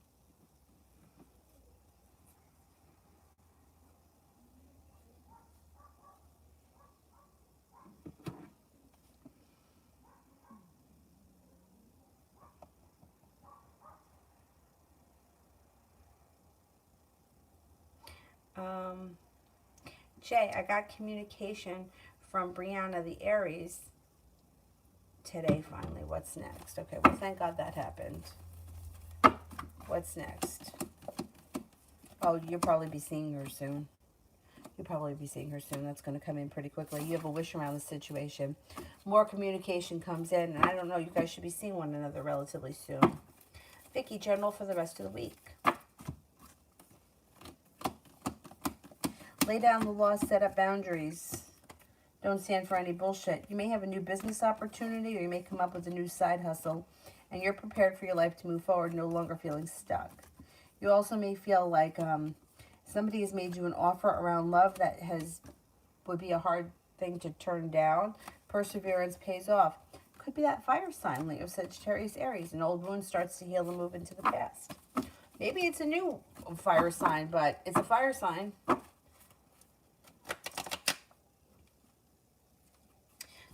Jay, I got communication from Brianna the Aries today finally. What's next? Okay, well, thank God that happened. What's next? Oh, you'll probably be seeing her soon. That's going to come in pretty quickly. You have a wish around the situation. More communication comes in, and I don't know, you guys should be seeing one another relatively soon. Vicky, general for the rest of the week. Lay down the law, set up boundaries. Don't stand for any bullshit. You may have a new business opportunity, or you may come up with a new side hustle, and you're prepared for your life to move forward, no longer feeling stuck. You also may feel like somebody has made you an offer around love that would be a hard thing to turn down. Perseverance pays off. Could be that fire sign, Leo, Sagittarius, Aries. An old wound starts to heal and move into the past. Maybe it's a new fire sign, but it's a fire sign.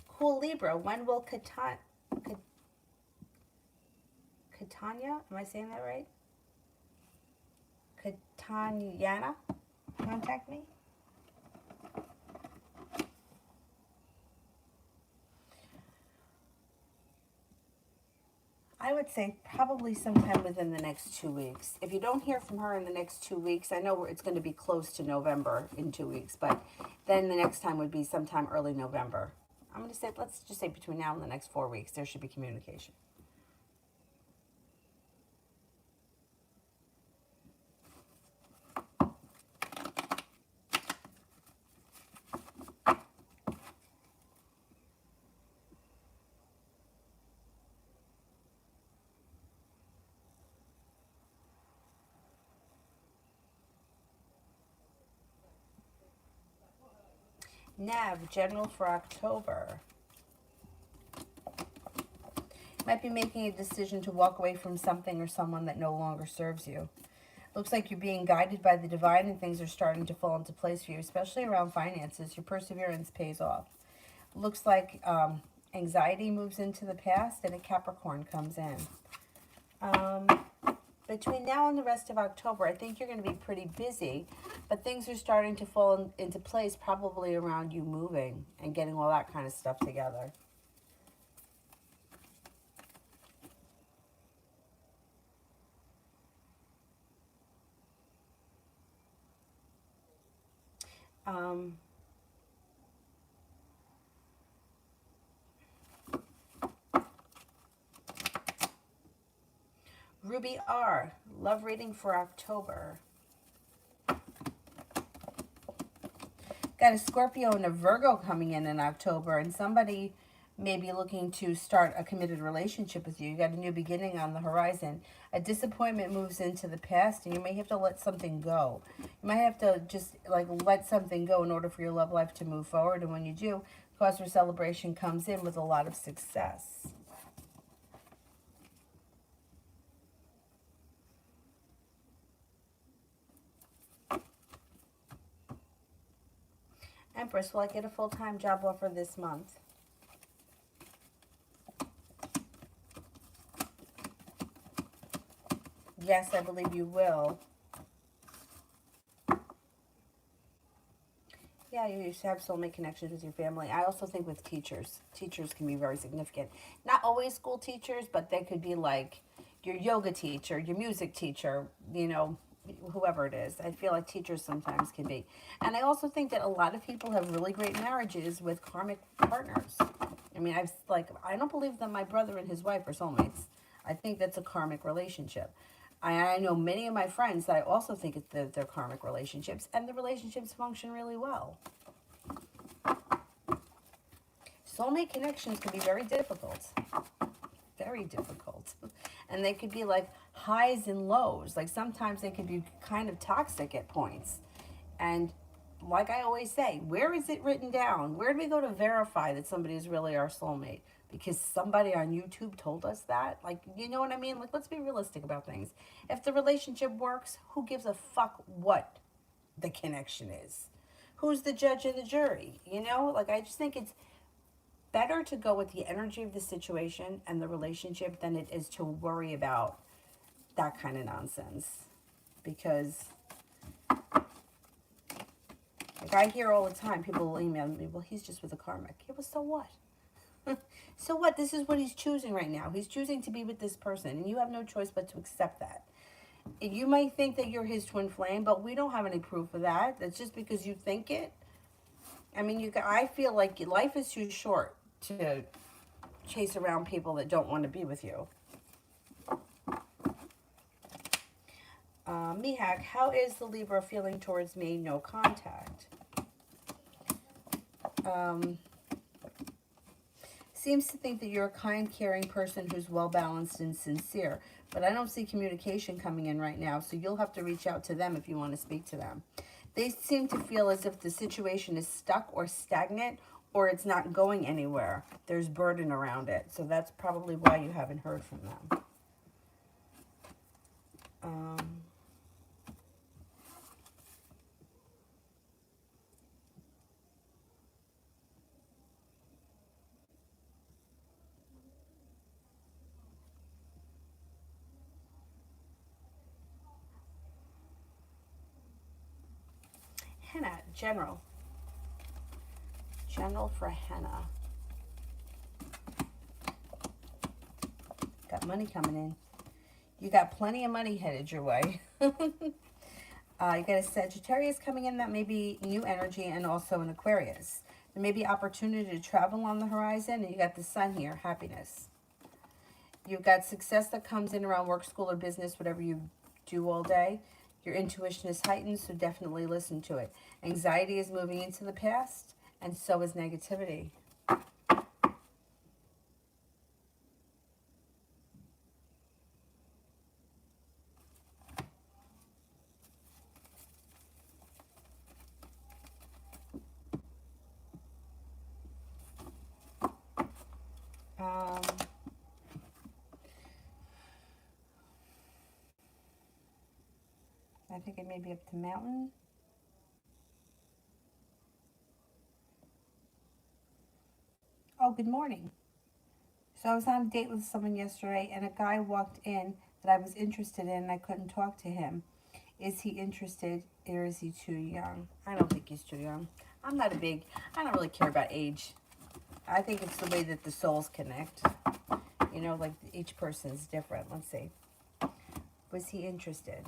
Cool, Libra. When will Catania, am I saying that right? Cataniana contact me? I would say probably sometime within the next 2 weeks. If you don't hear from her in the next 2 weeks, I know it's going to be close to November in 2 weeks, but then the next time would be sometime early November. I'm going to say, let's just say between now and the next 4 weeks, there should be communication. Nav, general for October. Might be making a decision to walk away from something or someone that no longer serves you. Looks like you're being guided by the divine and things are starting to fall into place for you, especially around finances. Your perseverance pays off. Looks like anxiety moves into the past and a Capricorn comes in. Between now and the rest of October, I think you're going to be pretty busy, but things are starting to fall into place probably around you moving and getting all that kind of stuff together. Ruby R, love reading for October. Got a Scorpio and a Virgo coming in October, and somebody may be looking to start a committed relationship with you. You got a new beginning on the horizon. A disappointment moves into the past, and you may have to let something go. You might have to just like let something go in order for your love life to move forward, and when you do, cause for celebration comes in with a lot of success. Empress, will I get a full-time job offer this month? Yes, I believe you will. Yeah, you used to have soulmate connections with your family. I also think with teachers. Teachers can be very significant. Not always school teachers, but they could be like your yoga teacher, your music teacher, you know, whoever it is. I feel like teachers sometimes can be. And I also think that a lot of people have really great marriages with karmic partners. I mean, I don't believe that my brother and his wife are soulmates. I think that's a karmic relationship. I know many of my friends that I also think that they're karmic relationships, and the relationships function really well. Soulmate connections can be very difficult. Very difficult. And they could be like highs and lows. Like sometimes they could be kind of toxic at points. And like I always say, where is it written down? Where do we go to verify that somebody is really our soulmate? Because somebody on YouTube told us that? Like, you know what I mean? Like, let's be realistic about things. If the relationship works, who gives a fuck what the connection is? Who's the judge and the jury? You know? Like, I just think it's better to go with the energy of the situation and the relationship than it is to worry about that kind of nonsense. Because like I hear all the time, people will email me, well, he's just with a karmic. Yeah, well, so what? So what? This is what he's choosing right now. He's choosing to be with this person, and you have no choice but to accept that. You might think that you're his twin flame, but we don't have any proof of that. That's just because you think it. I mean, I feel like life is too short to chase around people that don't want to be with you. Mihak, how is the Libra feeling towards me? No contact. Seems to think that you're a kind, caring person who's well-balanced and sincere. But I don't see communication coming in right now, so you'll have to reach out to them if you want to speak to them. They seem to feel as if the situation is stuck or stagnant, or it's not going anywhere. There's burden around it, so that's probably why you haven't heard from them. Henna, general. General for henna. Got money coming in. You got plenty of money headed your way. You got a Sagittarius coming in. That may be new energy, and also an Aquarius. There may be opportunity to travel on the horizon, and you got the sun here, happiness. You've got success that comes in around work, school, or business, whatever you do all day. Your intuition is heightened, so definitely listen to it. Anxiety is moving into the past, and so is negativity. I think it may be up to Mountain. Oh, good morning. So I was on a date with someone yesterday, and a guy walked in that I was interested in, and I couldn't talk to him. Is he interested, or is he too young? I don't think he's too young. I don't really care about age. I think it's the way that the souls connect. You know, like each person is different. Let's see. Was he interested?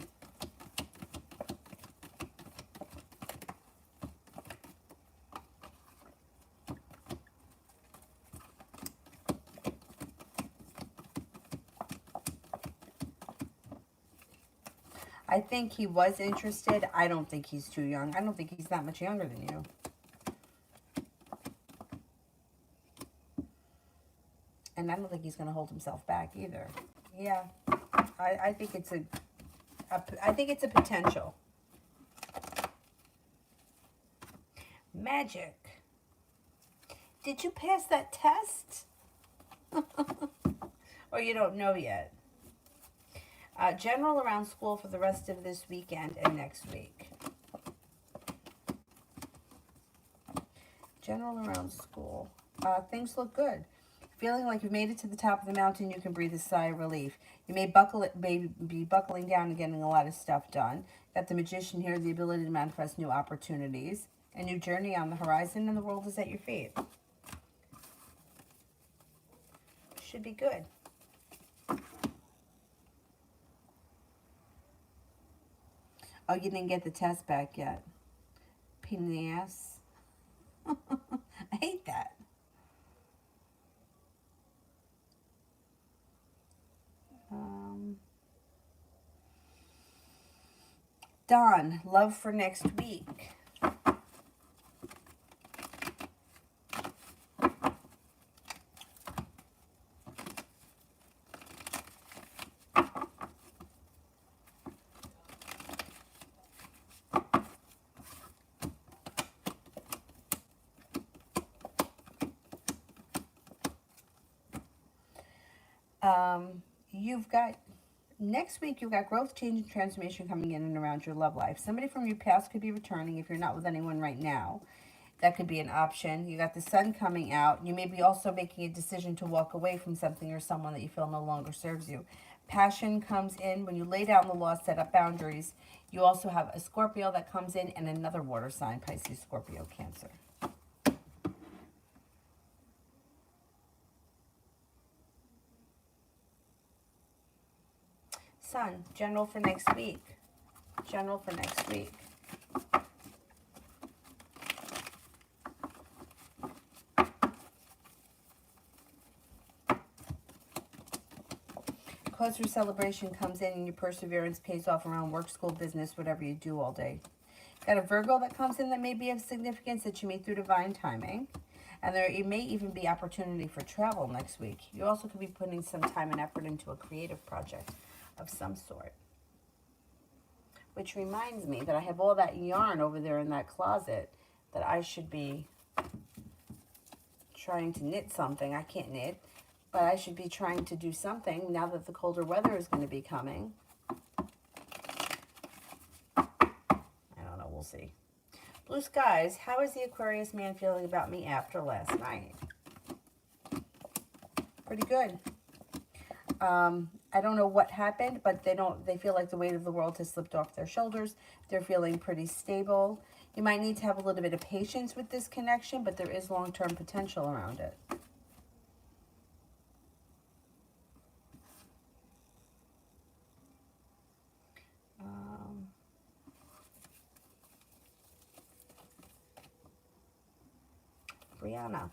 I think he was interested. I don't think he's too young. I don't think he's that much younger than you. And I don't think he's going to hold himself back either. Yeah, I think it's I think it's a potential. Magic. Did you pass that test? Or you don't know yet? General around school for the rest of this weekend and next week. General around school. Things look good. Feeling like you've made it to the top of the mountain, you can breathe a sigh of relief. You may be buckling down and getting a lot of stuff done. Got the Magician here, the ability to manifest new opportunities. A new journey on the horizon, and the world is at your feet. Should be good. Oh, you didn't get the test back yet. Pain in the ass. I hate that. Don, love for next week. You've got next week. You've got growth, change, and transformation coming in and around your love life. Somebody from your past could be returning if you're not with anyone right now. That could be an option. You got the sun coming out. You may be also making a decision to walk away from something or someone that you feel no longer serves you. Passion comes in when you lay down the law, set up boundaries. You also have a Scorpio that comes in and another water sign, Pisces, Scorpio, Cancer. Sun, general for next week. General for next week. Cause for celebration comes in and your perseverance pays off around work, school, business, whatever you do all day. Got a Virgo that comes in that may be of significance that you meet through divine timing. And there may even be opportunity for travel next week. You also could be putting some time and effort into a creative project of some sort. Which reminds me that I have all that yarn over there in that closet that I should be trying to knit something. I can't knit, but I should be trying to do something now that the colder weather is going to be coming. I don't know. We'll see. Blue skies. How is the Aquarius man feeling about me after last night? Pretty good. I don't know what happened, but they feel like the weight of the world has slipped off their shoulders. They're feeling pretty stable. You might need to have a little bit of patience with this connection, but there is long-term potential around it. Brianna.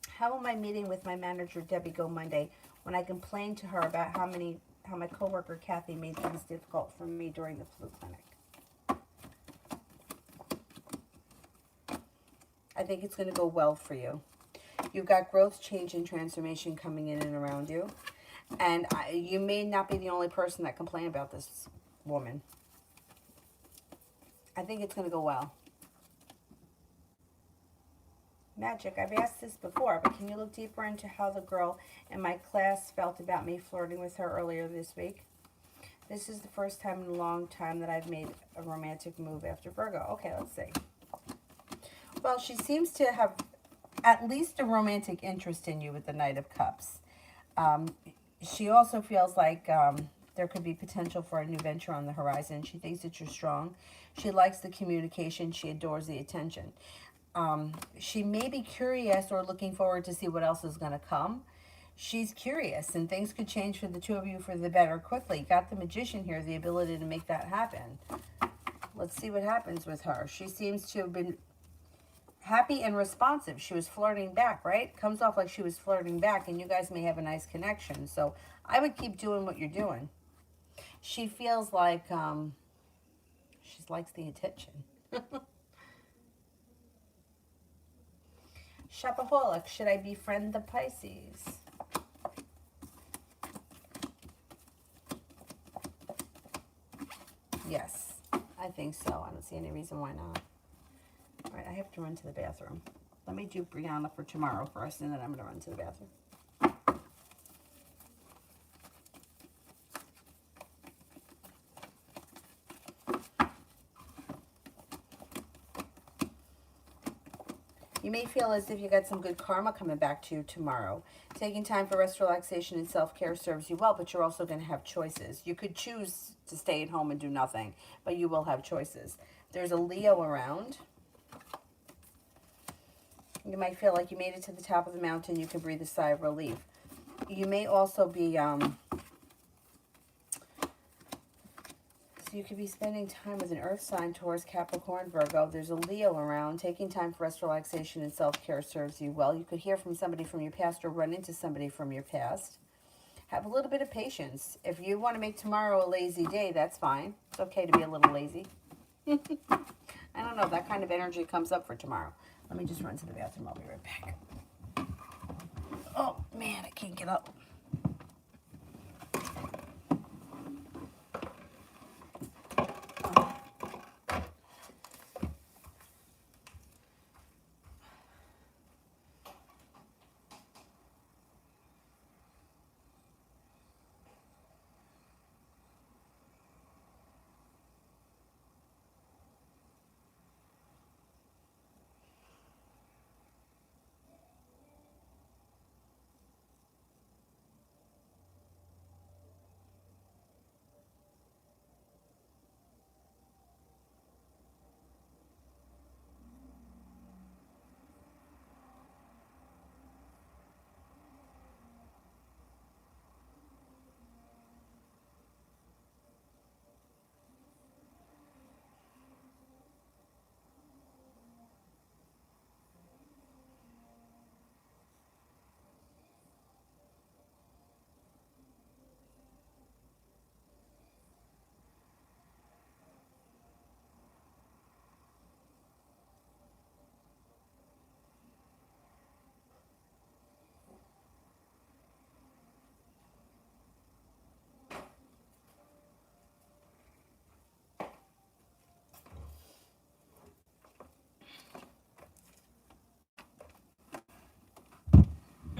How will my meeting with my manager, Debbie, go Monday when I complained to her about how my coworker, Kathy, made things difficult for me during the flu clinic? I think it's going to go well for you. You've got growth, change, and transformation coming in and around you. And you may not be the only person that complained about this woman. I think it's going to go well. Magic, I've asked this before, but can you look deeper into how the girl in my class felt about me flirting with her earlier this week? This is the first time in a long time that I've made a romantic move after Virgo. Okay, let's see. Well, she seems to have at least a romantic interest in you with the Knight of Cups. She also feels like there could be potential for a new venture on the horizon. She thinks that you're strong. She likes the communication. She adores the attention. She may be curious or looking forward to see what else is going to come. She's curious, and things could change for the two of you for the better quickly. Got the Magician here, the ability to make that happen. Let's see what happens with her. She seems to have been happy and responsive. She was flirting back, right? Comes off like she was flirting back, and you guys may have a nice connection. So I would keep doing what you're doing. She feels like she likes the attention. Shopaholic, should I befriend the Pisces? Yes, I think so. I don't see any reason why not. All right, I have to run to the bathroom. Let me do Brianna for tomorrow first, and then I'm going to run to the bathroom. You may feel as if you got some good karma coming back to you tomorrow. Taking time for rest, relaxation, and self-care serves you well, but you're also going to have choices. You could choose to stay at home and do nothing, but you will have choices. There's a Leo around. You might feel like you made it to the top of the mountain. You can breathe a sigh of relief. You may also be... So you could be spending time with an earth sign, Taurus, Capricorn, Virgo. There's a Leo around. Taking time for rest, relaxation, and self-care serves you well. You could hear from somebody from your past or run into somebody from your past. Have a little bit of patience. If you want to make tomorrow a lazy day, that's fine. It's okay to be a little lazy. I don't know. That kind of energy comes up for tomorrow. Let me just run to the bathroom. I'll be right back. Oh, man, I can't get up.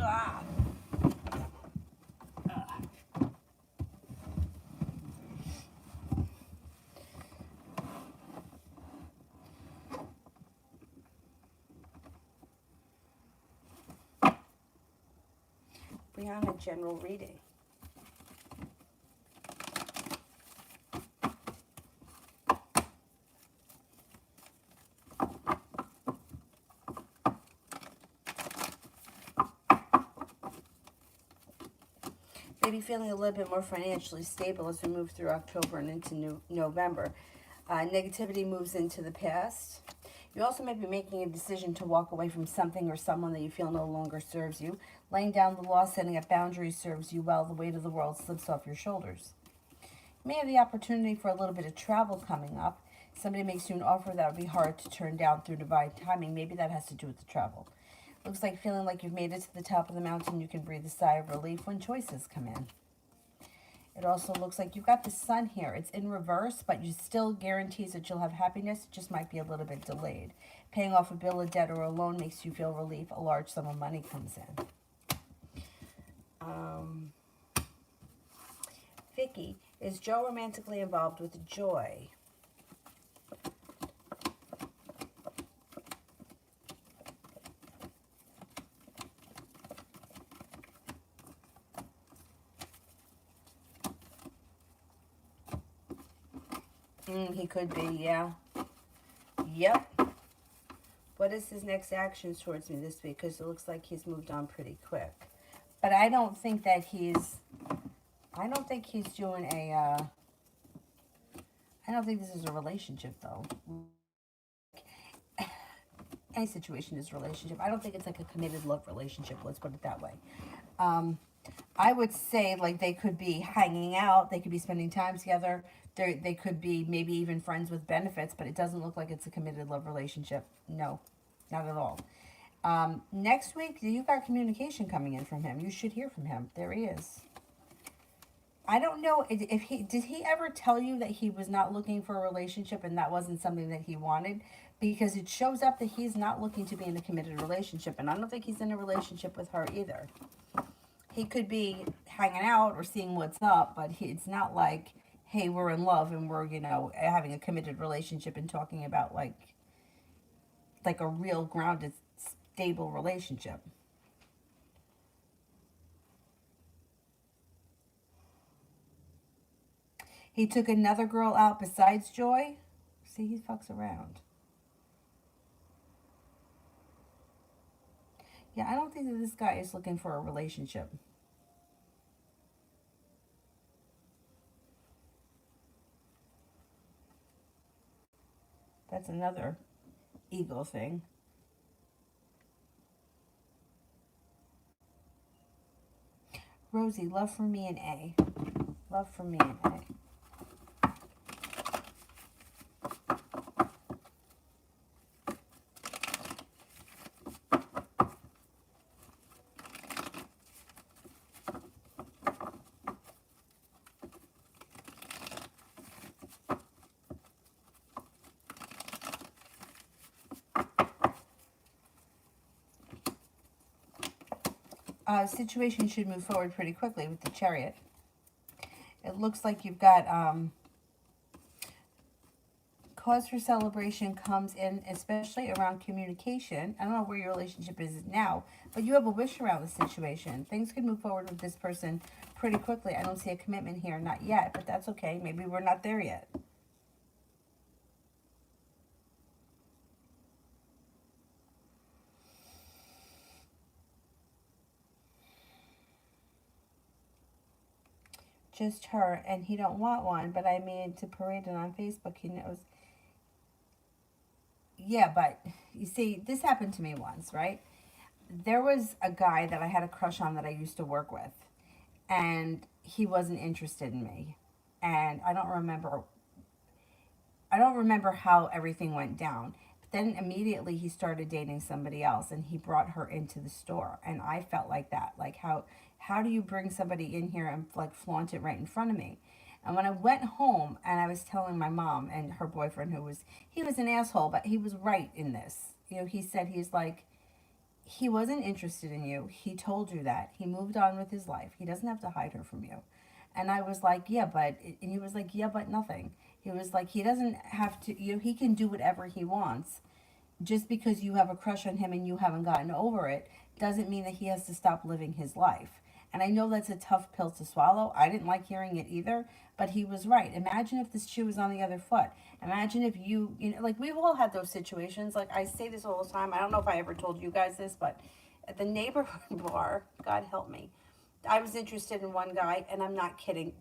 Ah. Brianna, general reading. Maybe feeling a little bit more financially stable as we move through October and into November. Negativity moves into the past. You also may be making a decision to walk away from something or someone that you feel no longer serves you. Laying down the law, setting up boundaries serves you well. The weight of the world slips off your shoulders. You may have the opportunity for a little bit of travel coming up. Somebody makes you an offer that would be hard to turn down through divine timing. Maybe that has to do with the travel. Looks like feeling like you've made it to the top of the mountain. You can breathe a sigh of relief when choices come in. It also looks like you've got the sun here. It's in reverse, but you still guarantees that you'll have happiness. It just might be a little bit delayed. Paying off a bill, a debt, or a loan makes you feel relief. A large sum of money comes in. Vicky, Is Joe romantically involved with Joy? He could be, yeah. Yep. What is his next actions towards me this week? Because it looks like he's moved on pretty quick. But I don't think that I don't think he's doing I don't think this is a relationship, though. Any situation is a relationship. I don't think it's like a committed love relationship. Let's put it that way. I would say like they could be hanging out. They could be spending time together. They could be maybe even friends with benefits, but it doesn't look like it's a committed love relationship. No, not at all. Next week, you got communication coming in from him. You should hear from him. There he is. I don't know if did he ever tell you that he was not looking for a relationship and that wasn't something that he wanted, because it shows up that he's not looking to be in a committed relationship, and I don't think he's in a relationship with her either. He could be hanging out or seeing what's up, but it's not like, hey, we're in love and we're, having a committed relationship and talking about like a real grounded stable relationship. He took another girl out besides Joy. See, he fucks around. Yeah, I don't think that this guy is looking for a relationship. That's another ego thing. Rosie, love for me and A. Love for me and A. Situation should move forward pretty quickly with the Chariot. It looks like you've got cause for celebration comes in, especially around communication. I don't know where your relationship is now, but you have a wish around the situation. Things could move forward with this person pretty quickly. I don't see a commitment here, not yet, but that's okay. Maybe we're not there yet. Just her, and he don't want one, but I mean to parade it on Facebook. He knows. Yeah, but you see, this happened to me once, right? There was a guy that I had a crush on that I used to work with, and he wasn't interested in me. And I don't remember how everything went down. But then immediately he started dating somebody else and he brought her into the store. And I felt like that. Like how do you bring somebody in here and like flaunt it right in front of me? And when I went home and I was telling my mom and her boyfriend, he was an asshole, but he was right in this. He said, he's like, he wasn't interested in you. He told you that. He moved on with his life. He doesn't have to hide her from you. And I was like, yeah, but, and he was like, yeah, but nothing. He was like, he doesn't have to, he can do whatever he wants. Just because you have a crush on him and you haven't gotten over it doesn't mean that he has to stop living his life. And I know that's a tough pill to swallow. I didn't like hearing it either, but he was right. Imagine if this shoe was on the other foot. Imagine if like we've all had those situations. Like I say this all the time. I don't know if I ever told you guys this, but at the neighborhood bar, God help me, I was interested in one guy, and I'm not kidding.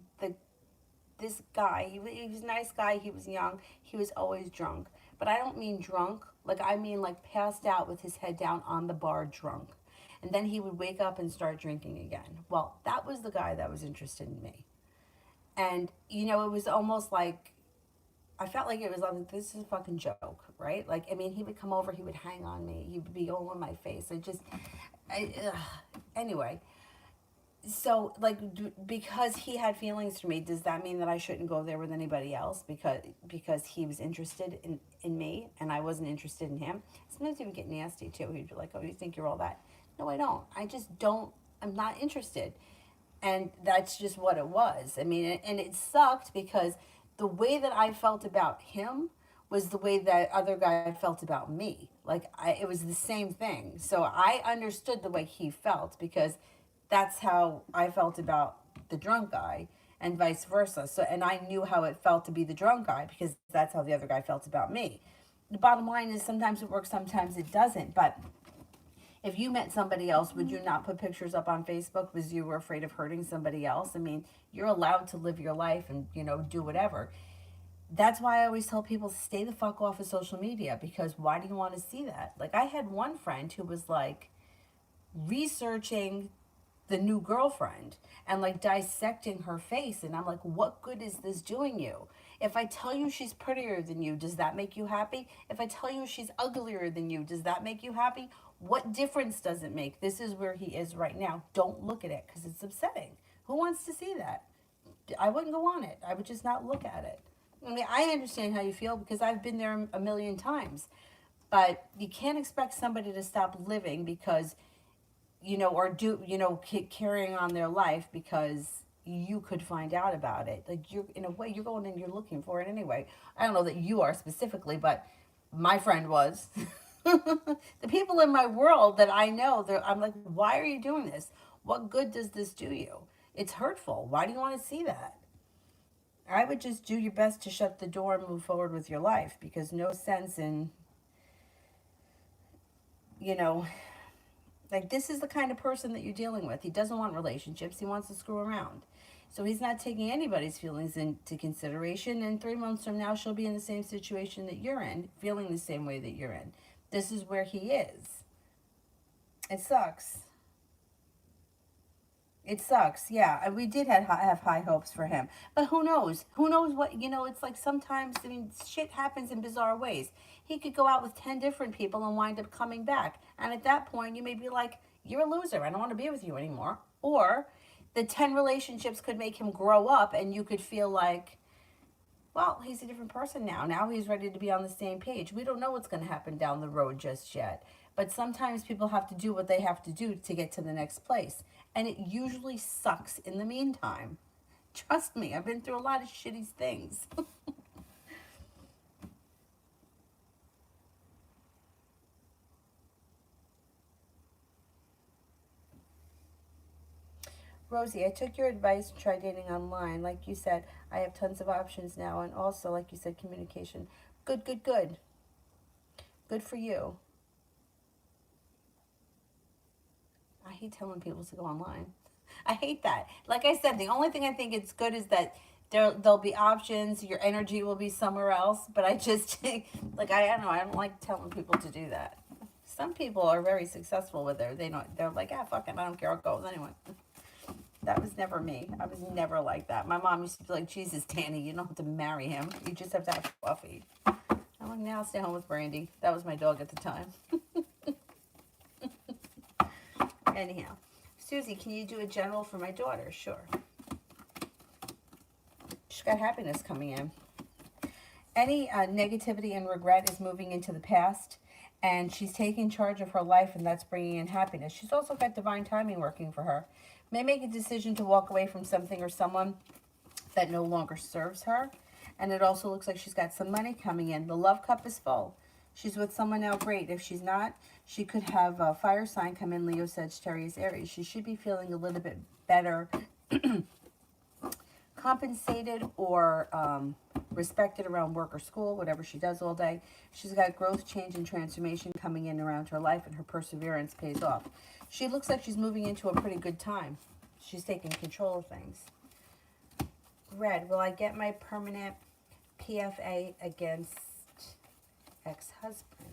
This guy, he was a nice guy. He was young. He was always drunk. But I don't mean drunk. Like I mean like passed out with his head down on the bar drunk. And then he would wake up and start drinking again. Well, that was the guy that was interested in me. And, it was almost like, I felt like it was like, this is a fucking joke, right? Like, I mean, he would come over, he would hang on me, he would be all in my face. Anyway. So, like, because he had feelings for me, does that mean that I shouldn't go there with anybody else because he was interested in me and I wasn't interested in him? Sometimes he would get nasty, too. He'd be like, oh, you think you're all that? No, I don't. I just don't. I'm not interested. And that's just what it was. I mean, and it sucked because the way that I felt about him was the way that other guy felt about me. Like it was the same thing. So I understood the way he felt because that's how I felt about the drunk guy and vice versa. So and I knew how it felt to be the drunk guy because that's how the other guy felt about me. The bottom line is sometimes it works, sometimes it doesn't. But if you met somebody else, would you not put pictures up on Facebook because you were afraid of hurting somebody else? I mean, you're allowed to live your life and, do whatever. That's why I always tell people stay the fuck off of social media because why do you want to see that? Like, I had one friend who was like researching the new girlfriend and like dissecting her face. And I'm like, what good is this doing you? If I tell you she's prettier than you, does that make you happy? If I tell you she's uglier than you, does that make you happy? What difference does it make? This is where he is right now. Don't look at it because it's upsetting. Who wants to see that? I wouldn't go on it. I would just not look at it. I mean, I understand how you feel because I've been there a million times. But you can't expect somebody to stop living because or carrying on their life because you could find out about it. Like you're in a way you're going and you're looking for it anyway. I don't know that you are specifically, but my friend was. The people in my world that I know, I'm like, why are you doing this? What good does this do you? It's hurtful. Why do you want to see that? I would just do your best to shut the door and move forward with your life because no sense in, you know, like, this is the kind of person that you're dealing with. He doesn't want relationships. He wants to screw around. So he's not taking anybody's feelings into consideration. And 3 months from now, she'll be in the same situation that you're in, feeling the same way that you're in. This is where he is. It sucks. It sucks, yeah. And we did have high hopes for him. But who knows? Who knows what, it's like sometimes, I mean, shit happens in bizarre ways. He could go out with 10 different people and wind up coming back. And at that point, you may be like, you're a loser. I don't want to be with you anymore. Or the 10 relationships could make him grow up and you could feel like, well, he's a different person now. Now he's ready to be on the same page. We don't know what's going to happen down the road just yet. But sometimes people have to do what they have to do to get to the next place. And it usually sucks in the meantime. Trust me, I've been through a lot of shitty things. Rosie, I took your advice and tried dating online. Like you said, I have tons of options now. And also, like you said, communication. Good, good, good. Good for you. I hate telling people to go online. I hate that. Like I said, the only thing I think it's good is that there'll be options. Your energy will be somewhere else. But I just think, like, I don't know. I don't like telling people to do that. Some people are very successful with it. They're like, ah, fuck it. I don't care. I'll go with anyone. That was never me. I was never like that. My mom used to be like, Jesus, Danny, you don't have to marry him. You just have to have coffee. I'm like, now I'll stay home with Brandy. That was my dog at the time. Anyhow, Susie, can you do a general for my daughter? Sure. She's got happiness coming in. Any negativity and regret is moving into the past, and she's taking charge of her life, and that's bringing in happiness. She's also got divine timing working for her. May make a decision to walk away from something or someone that no longer serves her, and it also looks like she's got some money coming in. The love cup is full. She's with someone now, great. If she's not, she could have a fire sign come in, Leo, Sagittarius, Aries. She should be feeling a little bit better, compensated or respected around work or school, whatever she does all day. She's got growth, change, and transformation coming in around her life, and her perseverance pays off. She looks like she's moving into a pretty good time. She's taking control of things. Red, will I get my permanent PFA against ex-husband?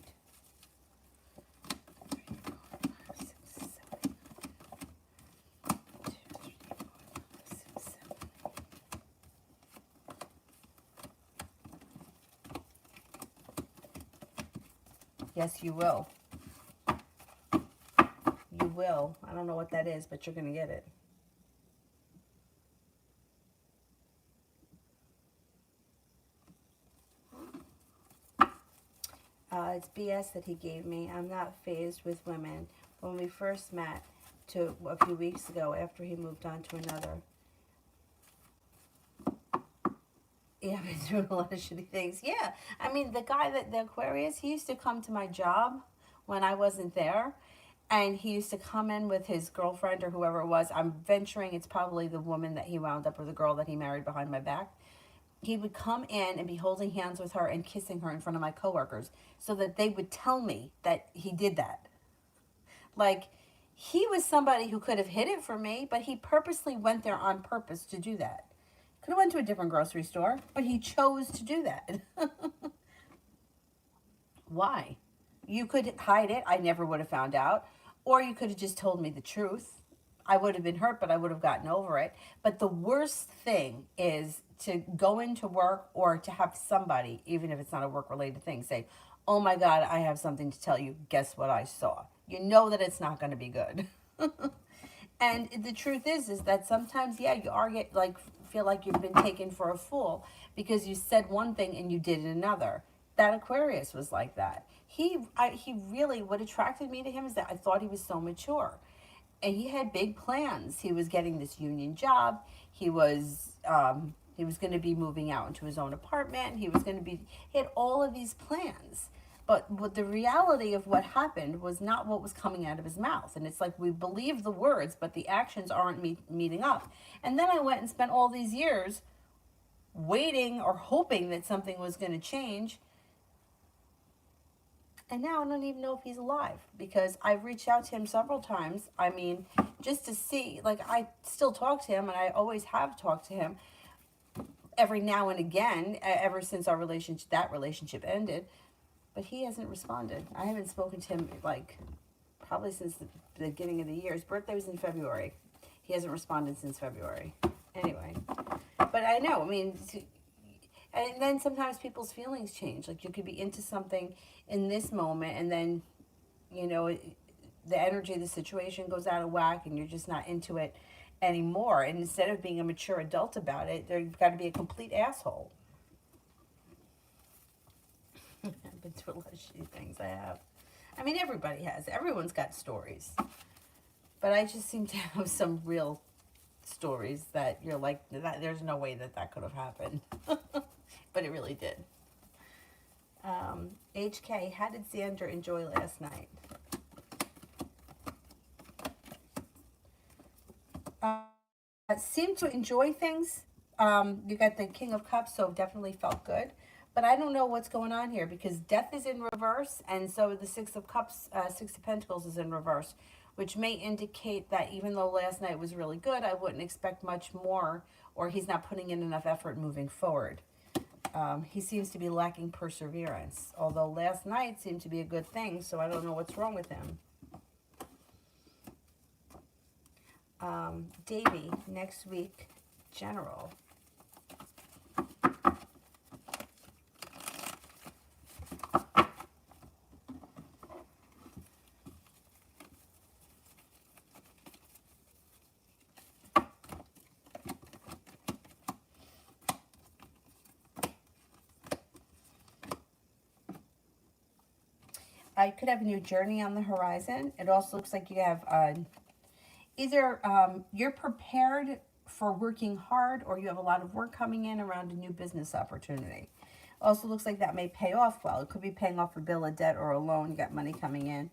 3, 4, 5, 6, 7. 2, 3, 4, 5, 6, 7. Yes, you will. You will. I don't know what that is, but you're going to get it. It's BS that he gave me. I'm not phased with women. When we first met, to a few weeks ago after he moved on to another. Yeah, I've been doing a lot of shitty things. Yeah, I mean, the Aquarius, he used to come to my job when I wasn't there. And he used to come in with his girlfriend or whoever it was. I'm venturing it's probably the woman that he wound up, or the girl that he married behind my back. He would come in and be holding hands with her and kissing her in front of my coworkers so that they would tell me that he did that. Like, he was somebody who could have hid it from me, but he purposely went there on purpose to do that. Could have went to a different grocery store, but he chose to do that. Why? You could hide it. I never would have found out. Or you could have just told me the truth. I would have been hurt, but I would have gotten over it. But the worst thing is to go into work or to have somebody, even if it's not a work-related thing, say, oh my God, I have something to tell you. Guess what I saw? You know that it's not going to be good. And the truth is that sometimes, yeah, you are feel like you've been taken for a fool because you said one thing and you did another. That Aquarius was like that. He really, what attracted me to him is that I thought he was so mature, and he had big plans. He was getting this union job. He was going to be moving out into his own apartment. He had all of these plans. But what the reality of what happened was not what was coming out of his mouth. And it's like we believe the words, but the actions aren't meeting up. And then I went and spent all these years waiting or hoping that something was going to change. And now I don't even know if he's alive because I've reached out to him several times. I mean, just to see, like, I still talk to him and I always have talked to him every now and again, ever since that relationship ended. But he hasn't responded. I haven't spoken to him, like, probably since the beginning of the year. His birthday was in February. He hasn't responded since February. Anyway. But I know, I mean, and then sometimes people's feelings change. Like, you could be into something in this moment, and then, you know, the energy of the situation goes out of whack, and you're just not into it anymore. And instead of being a mature adult about it, you've got to be a complete asshole. I've been through a lot of shitty things. I have. I mean, everybody has. Everyone's got stories. But I just seem to have some real stories that you're like, there's no way that could have happened. But it really did. HK, how did Xander enjoy last night? Seemed to enjoy things. You got the King of Cups, so definitely felt good. But I don't know what's going on here because Death is in reverse, and so the Six of Cups, Six of Pentacles is in reverse, which may indicate that even though last night was really good, I wouldn't expect much more, or he's not putting in enough effort moving forward. He seems to be lacking perseverance, although last night seemed to be a good thing, so I don't know what's wrong with him. Davey, next week, general. I could have a new journey on the horizon. It also looks like you have either you're prepared for working hard, or you have a lot of work coming in around a new business opportunity. Also looks like that may pay off well. It could be paying off a bill, a debt, or a loan. You got money coming in.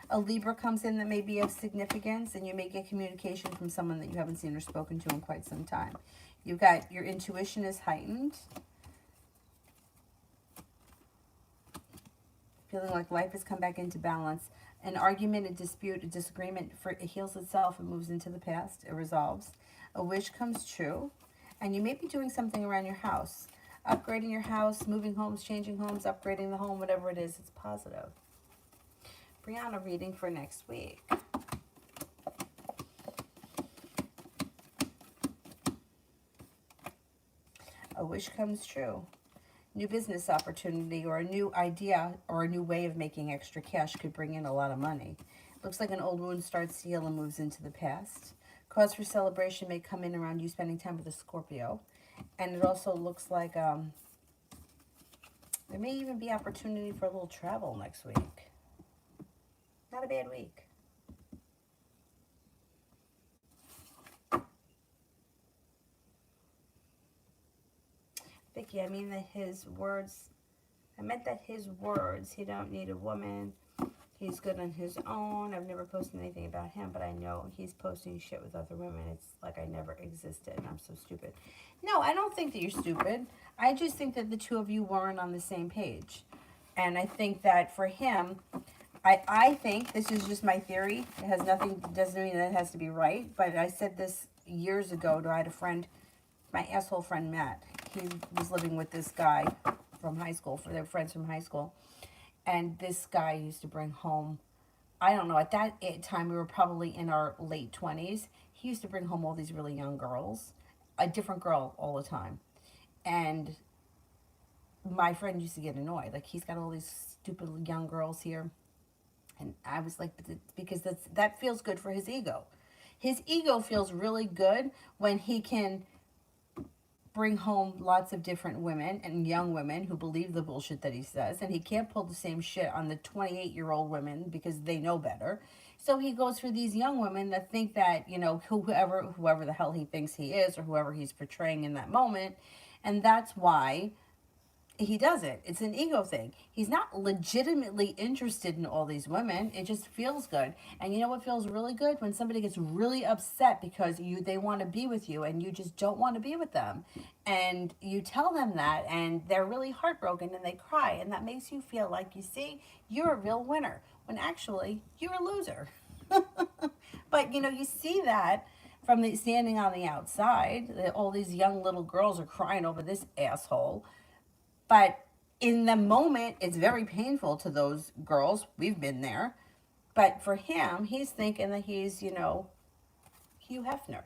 A Libra comes in that may be of significance, and you may get communication from someone that you haven't seen or spoken to in quite some time. You've got your intuition is heightened. Feeling like life has come back into balance. An argument, a dispute, a disagreement, it heals itself, it moves into the past, it resolves. A wish comes true. And you may be doing something around your house. Upgrading your house, moving homes, changing homes, upgrading the home, whatever it is, it's positive. Brianna, reading for next week. A wish comes true. New business opportunity or a new idea or a new way of making extra cash could bring in a lot of money. Looks like an old wound starts to heal and moves into the past. Cause for celebration may come in around you spending time with a Scorpio. And it also looks like there may even be opportunity for a little travel next week. Not a bad week. Vicky, I mean that his words, I meant that his words, he don't need a woman. He's good on his own. I've never posted anything about him, but I know he's posting shit with other women. It's like I never existed and I'm so stupid. No, I don't think that you're stupid. I just think that the two of you weren't on the same page. And I think that for him, I think, this is just my theory. It has nothing, doesn't mean that it has to be right. But I said this years ago to, I had a friend, my asshole friend Matt. He was living with this guy from high school, for their friends from high school. And this guy used to bring home, I don't know, at that time we were probably in our late 20s. He used to bring home all these really young girls, a different girl all the time. And my friend used to get annoyed. Like, he's got all these stupid young girls here. And I was like, because that feels good for his ego. His ego feels really good when he can bring home lots of different women and young women who believe the bullshit that he says, and he can't pull the same shit on the 28-year-old women because they know better. So he goes for these young women that think that, you know, whoever the hell he thinks he is, or whoever he's portraying in that moment. And that's why he does it. It's an ego thing. He's not legitimately interested in all these women. It just feels good. And you know what feels really good? When somebody gets really upset because they want to be with you and you just don't want to be with them. And you tell them that and they're really heartbroken and they cry. And that makes you feel like, you see, you're a real winner. When actually, you're a loser. But, you know, you see that from standing on the outside. All these young little girls are crying over this asshole. But in the moment, it's very painful to those girls. We've been there. But for him, he's thinking that he's, you know, Hugh Hefner.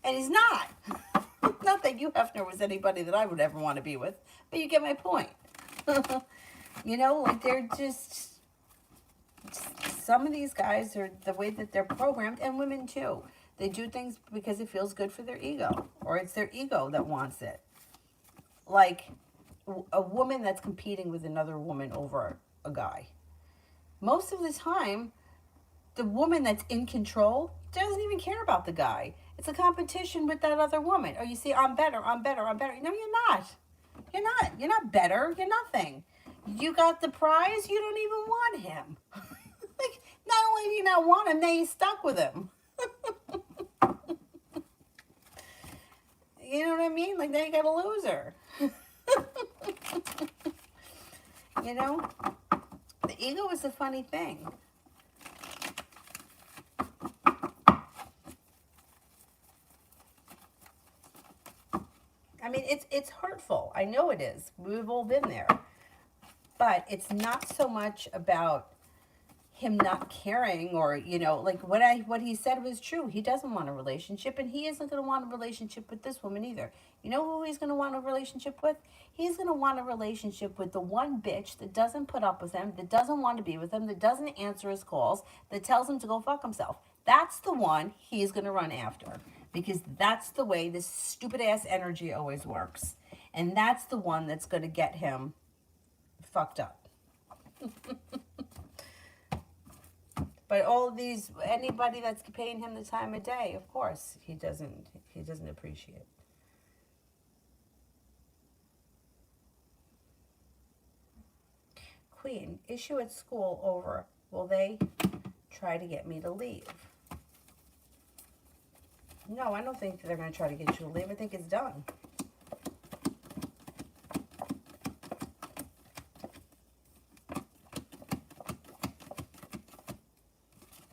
And he's not. Not that Hugh Hefner was anybody that I would ever want to be with. But you get my point. You know, like they're just... Some of these guys are the way that they're programmed, and women too. They do things because it feels good for their ego, or it's their ego that wants it. Like a woman that's competing with another woman over a guy. Most of the time, the woman that's in control doesn't even care about the guy. It's a competition with that other woman. Oh, you see, I'm better, I'm better, I'm better. No, you're not. You're not. You're not better. You're nothing. You got the prize. You don't even want him. Like, not only do you not want him, now you're stuck with him. You know what I mean? Like, now you got a loser. You know? The ego is a funny thing. I mean, it's hurtful. I know it is. We've all been there. But it's not so much about him not caring, or, you know, like what he said was true. He doesn't want a relationship, and he isn't going to want a relationship with this woman either. You know who he's going to want a relationship with? He's going to want a relationship with the one bitch that doesn't put up with him, that doesn't want to be with him, that doesn't answer his calls, that tells him to go fuck himself. That's the one he's going to run after, because that's the way this stupid ass energy always works. And that's the one that's going to get him fucked up. But all of these, anybody that's paying him the time of day, of course, he doesn't appreciate. Queen, issue at school over. Will they try to get me to leave? No, I don't think they're going to try to get you to leave. I think it's done.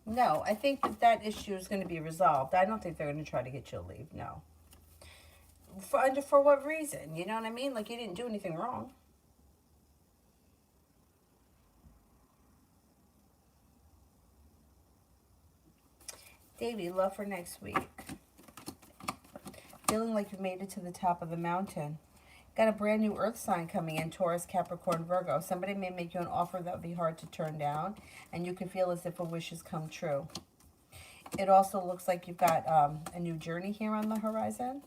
No, I think that issue is going to be resolved. I don't think they're going to try to get you to leave, no. For what reason? You know what I mean? Like, you didn't do anything wrong. Davey, love for next week. Feeling like you've made it to the top of the mountain. Got a brand new earth sign coming in, Taurus, Capricorn, Virgo. Somebody may make you an offer that would be hard to turn down, and you can feel as if a wish has come true. It also looks like you've got a new journey here on the horizon.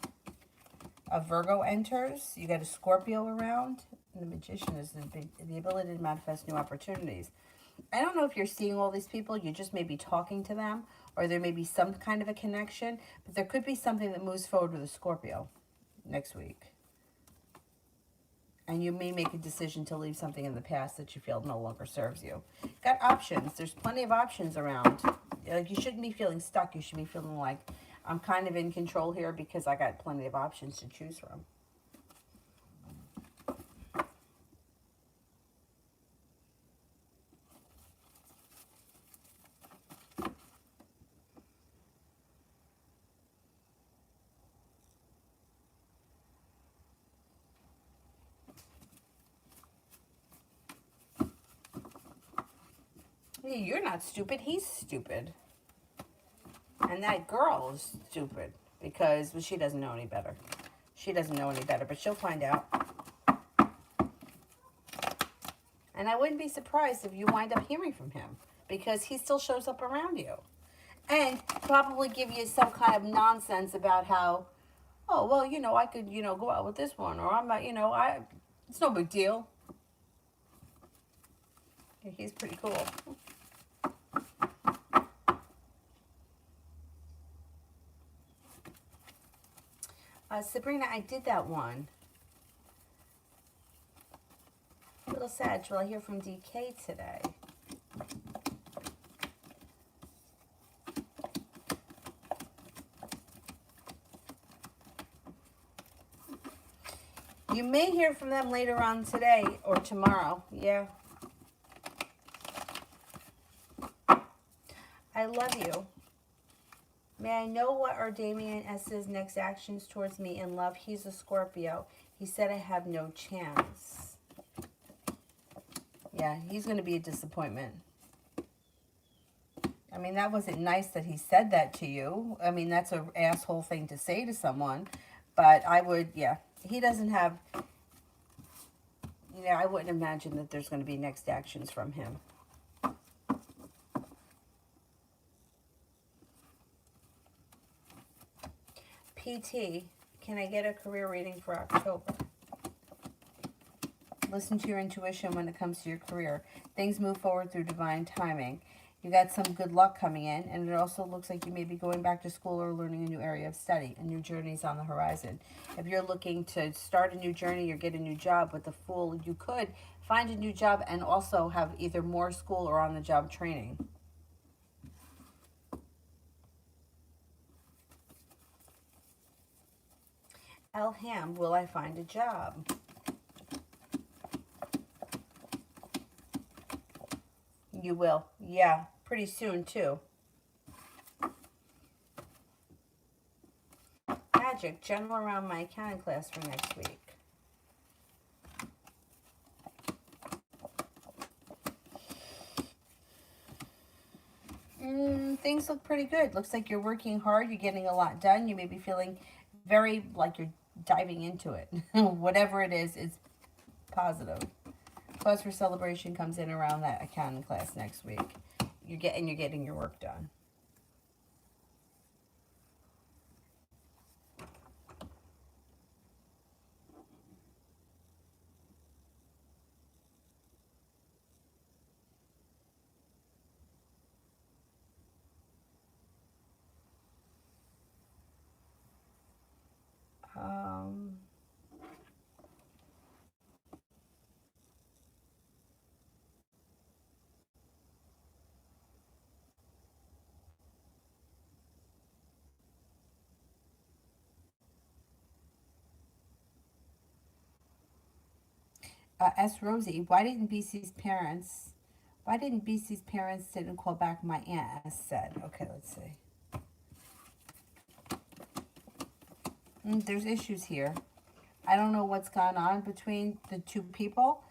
A Virgo enters. You got a Scorpio around. And the Magician is the ability to manifest new opportunities. I don't know if you're seeing all these people. You just may be talking to them, or there may be some kind of a connection, but there could be something that moves forward with a Scorpio next week. And you may make a decision to leave something in the past that you feel no longer serves you. Got options. There's plenty of options around. Like, you shouldn't be feeling stuck. You should be feeling like, I'm kind of in control here because I got plenty of options to choose from. Hey, you're not stupid. He's stupid. And that girl is stupid because she doesn't know any better. She doesn't know any better, but she'll find out. And I wouldn't be surprised if you wind up hearing from him because he still shows up around you. And probably give you some kind of nonsense about how, oh, well, you know, I could, you know, go out with this one. Or I'm not, you know, it's no big deal. He's pretty cool. Sabrina, I did that one. A little sad. Will I hear from DK today? You may hear from them later on today or tomorrow. Yeah. I love you. May I know what are Damien S.'s next actions towards me in love? He's a Scorpio. He said I have no chance. Yeah, he's going to be a disappointment. I mean, that wasn't nice that he said that to you. I mean, that's an asshole thing to say to someone. But I would, yeah. He doesn't have, you know, I wouldn't imagine that there's going to be next actions from him. PT, can I get a career reading for October? Listen to your intuition when it comes to your career. Things move forward through divine timing. You got some good luck coming in, and it also looks like you may be going back to school or learning a new area of study. A new journey is on the horizon. If you're looking to start a new journey or get a new job with the Fool, you could find a new job and also have either more school or on-the-job training. Elham, will I find a job? You will. Yeah, pretty soon too. Magic, general around my accounting class for next week. Things look pretty good. Looks like you're working hard. You're getting a lot done. You may be feeling very like you're diving into it. Whatever it is, it's positive. Cause for celebration comes in around that accounting class next week. You're getting your work done. S. Rosie, why didn't BC's parents didn't call back my aunt as said? Okay, let's see. There's issues here. I don't know what's gone on between the two people.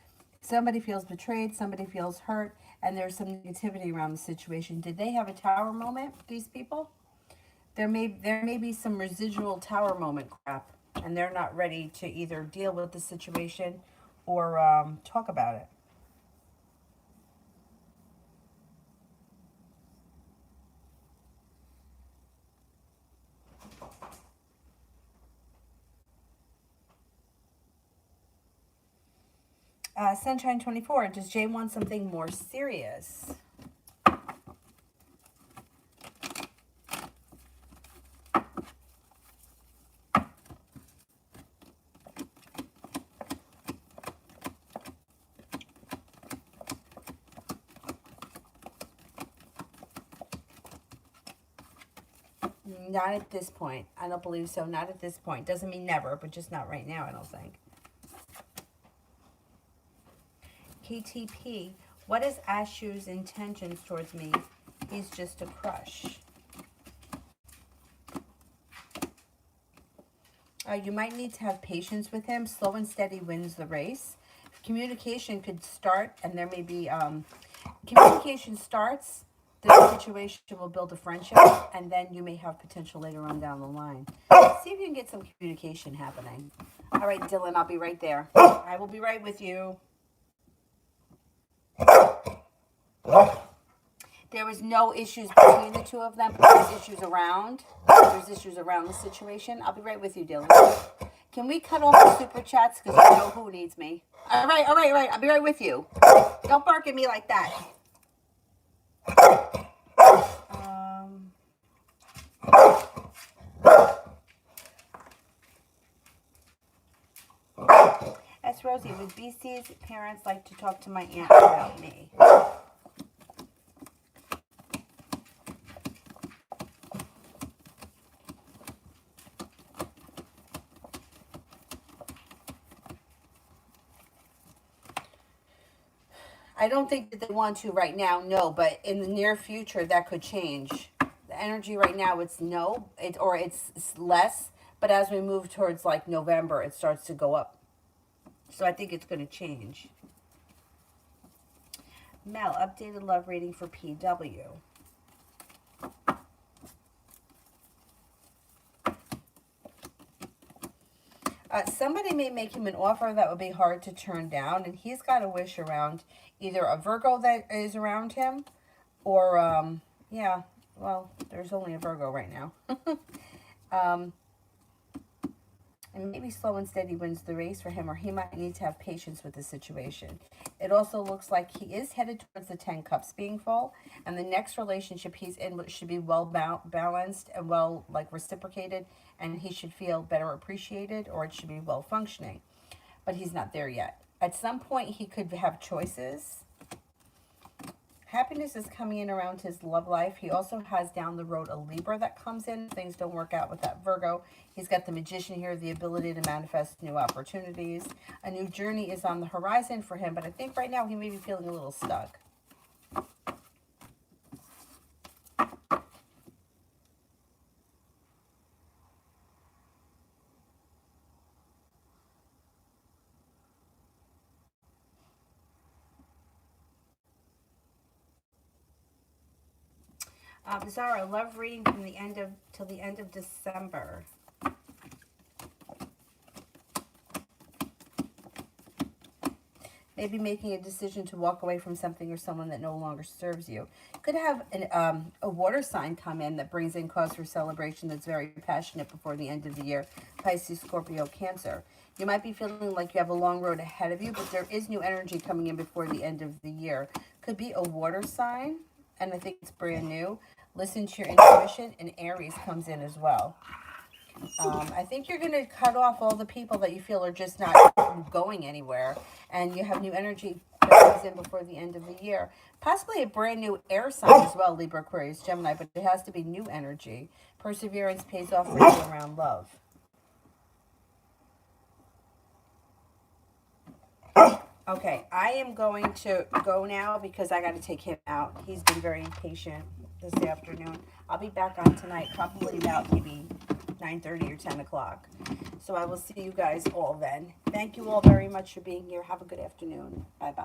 Somebody feels betrayed, somebody feels hurt, and there's some negativity around the situation. Did they have a tower moment, these people? There may be some residual tower moment crap, and they're not ready to either deal with the situation or talk about it. Sunshine 24, does Jay want something more serious? Not at this point. I don't believe so. Not at this point. Doesn't mean never, but just not right now, I don't think. KTP. What is Ashu's intentions towards me? He's just a crush. You might need to have patience with him. Slow and steady wins the race. Communication could start, and there may be communication starts. The situation will build a friendship, and then you may have potential later on down the line. See if you can get some communication happening. All right, Dylan, I'll be right there. I will be right with you. There was no issues between the two of them, but there's issues around. There's issues around the situation. I'll be right with you, Dylan. Can we cut off the super chats? Because you know who needs me. All right. I'll be right with you. Don't bark at me like that. That's Rosie. Would BC's parents like to talk to my aunt about me? I don't think that they want to right now, no, but in the near future that could change. The energy right now, it's no, it's less, but as we move towards like November, it starts to go up. So I think it's going to change. Mel, updated love rating for PW. Somebody may make him an offer that would be hard to turn down, and he's got a wish around either a Virgo that is around him, or, yeah, well, there's only a Virgo right now. And maybe slow and steady wins the race for him, or he might need to have patience with the situation. It also looks like he is headed towards the 10 cups being full, and the next relationship he's in should be well balanced and well reciprocated, and he should feel better appreciated, or it should be well functioning. But he's not there yet. At some point, he could have choices. Happiness is coming in around his love life. He also has down the road a Libra that comes in. Things don't work out with that Virgo. He's got the Magician here, the ability to manifest new opportunities. A new journey is on the horizon for him, but I think right now he may be feeling a little stuck. Zara, love reading from the end of till the end of December. Maybe making a decision to walk away from something or someone that no longer serves you. Could have a water sign come in that brings in cause for celebration that's very passionate before the end of the year. Pisces, Scorpio, Cancer. You might be feeling like you have a long road ahead of you, but there is new energy coming in before the end of the year. Could be a water sign, and I think it's brand new. Listen to your intuition, and Aries comes in as well. I think you're going to cut off all the people that you feel are just not going anywhere, and you have new energy that comes in before the end of the year. Possibly a brand new air sign as well, Libra, Aquarius, Gemini, but it has to be new energy. Perseverance pays off for you around love. Okay, I am going to go now because I got to take him out. He's been very impatient this afternoon. I'll be back on tonight, probably about maybe 9:30 or 10 o'clock. So I will see you guys all then. Thank you all very much for being here. Have a good afternoon. Bye-bye.